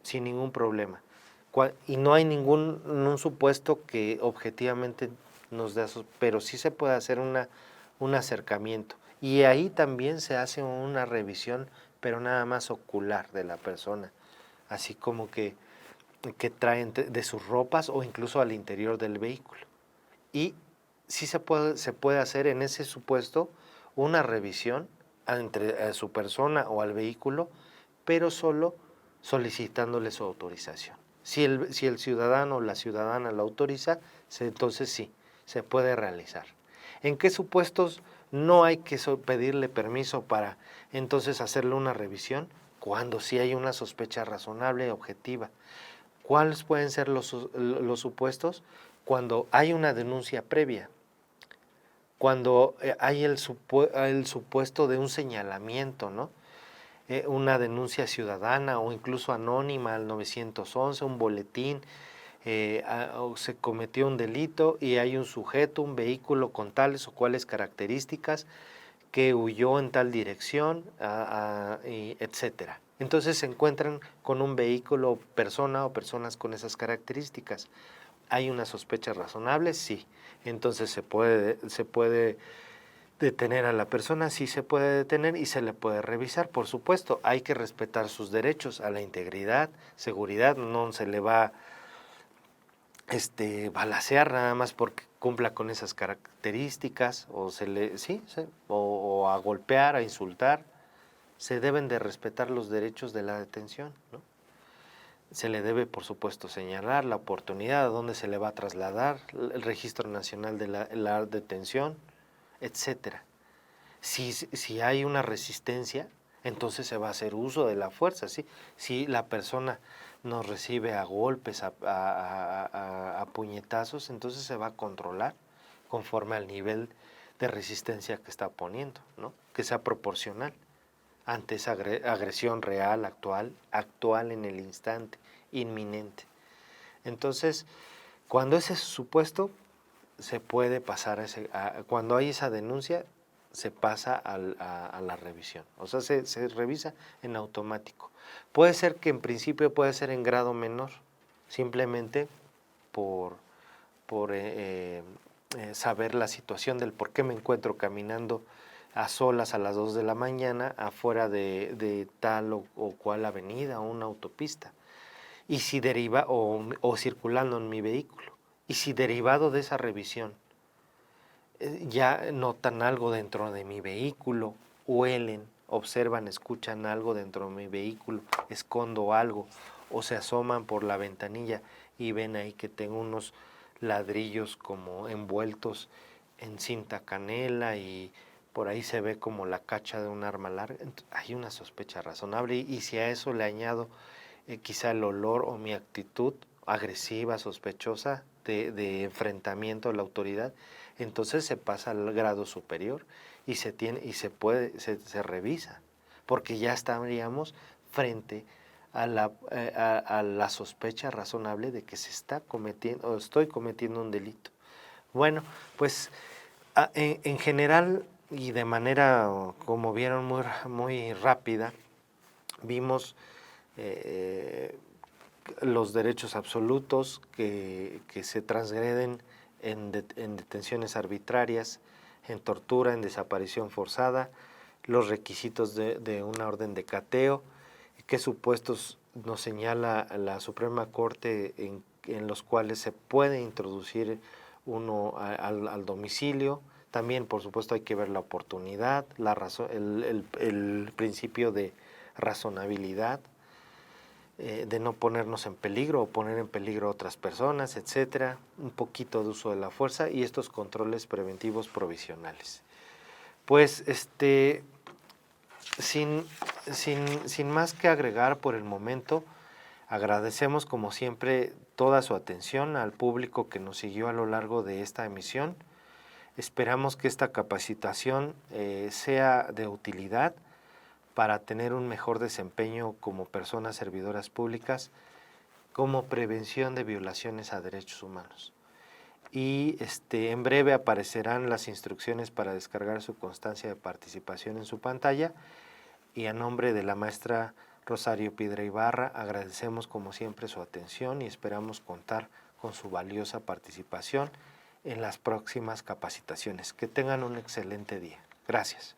sin ningún problema. Y no hay ningún supuesto que objetivamente nos dé, pero sí se puede hacer un acercamiento. Y ahí también se hace una revisión, pero nada más ocular de la persona, así como que traen de sus ropas o incluso al interior del vehículo. Y sí se puede hacer en ese supuesto una revisión entre su persona o al vehículo, pero solo solicitándole su autorización. Si el ciudadano o la ciudadana lo autoriza, entonces sí, se puede realizar. ¿En qué supuestos no hay que pedirle permiso para entonces hacerle una revisión? Cuando sí hay una sospecha razonable y objetiva. ¿Cuáles pueden ser los supuestos? Cuando hay una denuncia previa, cuando hay el supuesto de un señalamiento, ¿no? Una denuncia ciudadana o incluso anónima al 911, un boletín, o se cometió un delito y hay un sujeto, un vehículo con tales o cuales características que huyó en tal dirección, etcétera. Entonces se encuentran con un vehículo, persona o personas con esas características. ¿Hay una sospecha razonable? Sí. Entonces se puede detener a la persona, sí se puede detener y se le puede revisar. Por supuesto, hay que respetar sus derechos a la integridad, seguridad, no se le va balacear nada más porque cumpla con esas características o o a golpear, a insultar. Se deben de respetar los derechos de la detención, ¿no? Se le debe, por supuesto, señalar la oportunidad a dónde se le va a trasladar, el registro nacional de la detención, etcétera. Si hay una resistencia, entonces se va a hacer uso de la fuerza, ¿sí? Si la persona nos recibe a golpes, a puñetazos, entonces se va a controlar conforme al nivel de resistencia que está poniendo, ¿no? Que sea proporcional ante esa agresión real, actual en el instante, inminente. Entonces, cuando ese es supuesto, se puede pasar cuando hay esa denuncia, se pasa a la revisión. O sea, se revisa en automático. Puede ser que en principio puede ser en grado menor, simplemente por saber la situación del por qué me encuentro caminando a solas a las 2 de la mañana afuera de tal o cual avenida o una autopista. Y si deriva, o circulando en mi vehículo. Y si derivado de esa revisión ya notan algo dentro de mi vehículo, huelen, observan, escuchan algo dentro de mi vehículo, escondo algo, o se asoman por la ventanilla y ven ahí que tengo unos ladrillos como envueltos en cinta canela y por ahí se ve como la cacha de un arma larga, hay una sospecha razonable y si a eso le añado quizá el olor o mi actitud agresiva, sospechosa de enfrentamiento a la autoridad, entonces se pasa al grado superior y se revisa, porque ya estaríamos frente a la sospecha razonable de que se está cometiendo o estoy cometiendo un delito. Bueno, pues en general y de manera, como vieron, muy rápida, vimos los derechos absolutos que se transgreden en detenciones arbitrarias, en tortura, en desaparición forzada, los requisitos de una orden de cateo, qué supuestos nos señala la Suprema Corte en los cuales se puede introducir uno al domicilio. También, por supuesto, hay que ver la oportunidad, el principio de razonabilidad, de no ponernos en peligro o poner en peligro a otras personas, etcétera, un poquito de uso de la fuerza y estos controles preventivos provisionales. Pues sin más que agregar por el momento, agradecemos como siempre toda su atención al público que nos siguió a lo largo de esta emisión. Esperamos que esta capacitación sea de utilidad para tener un mejor desempeño como personas servidoras públicas, como prevención de violaciones a derechos humanos. Y en breve aparecerán las instrucciones para descargar su constancia de participación en su pantalla y a nombre de la maestra Rosario Piedra Ibarra agradecemos como siempre su atención y esperamos contar con su valiosa participación en las próximas capacitaciones. Que tengan un excelente día. Gracias.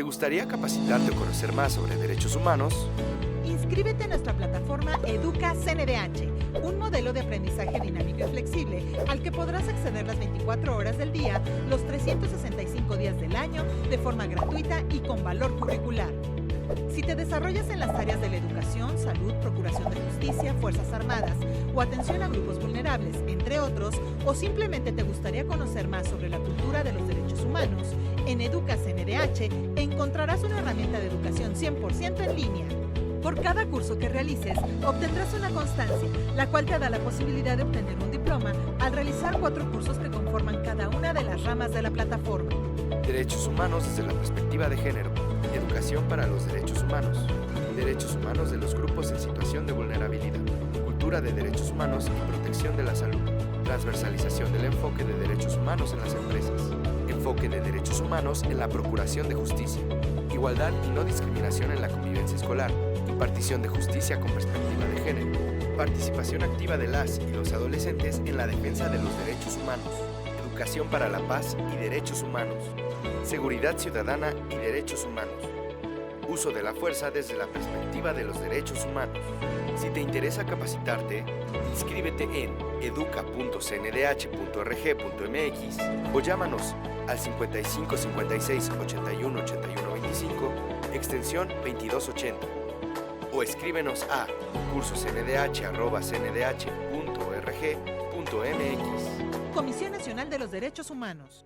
¿Te gustaría capacitarte o conocer más sobre derechos humanos? Inscríbete en nuestra plataforma Educa CNDH, un modelo de aprendizaje dinámico y flexible al que podrás acceder las 24 horas del día, los 365 días del año, de forma gratuita y con valor curricular. Si te desarrollas en las áreas de la educación, salud, procuración de justicia, Fuerzas Armadas o atención a grupos vulnerables, entre otros, o simplemente te gustaría conocer más sobre la cultura de los derechos humanos, en Educa CNDH encontrarás una herramienta de educación 100% en línea. Por cada curso que realices, obtendrás una constancia, la cual te da la posibilidad de obtener un diploma al realizar 4 cursos que conforman cada una de las ramas de la plataforma. Derechos humanos desde la perspectiva de género. Educación para los derechos humanos. Derechos humanos de los grupos en situación de vulnerabilidad. Cultura de derechos humanos y protección de la salud. Transversalización del enfoque de derechos humanos en las empresas. Enfoque de derechos humanos en la procuración de justicia. Igualdad y no discriminación en la convivencia escolar. Impartición de justicia con perspectiva de género. Participación activa de las y los adolescentes en la defensa de los derechos humanos. Educación para la paz y derechos humanos. Seguridad ciudadana y derechos humanos. Uso de la fuerza desde la perspectiva de los derechos humanos. Si te interesa capacitarte, inscríbete en educa.cndh.org.mx o llámanos al 55 56 81 81 25, extensión 2280. O escríbenos a cursosndh@cndh.org.mx. Comisión Nacional de los Derechos Humanos.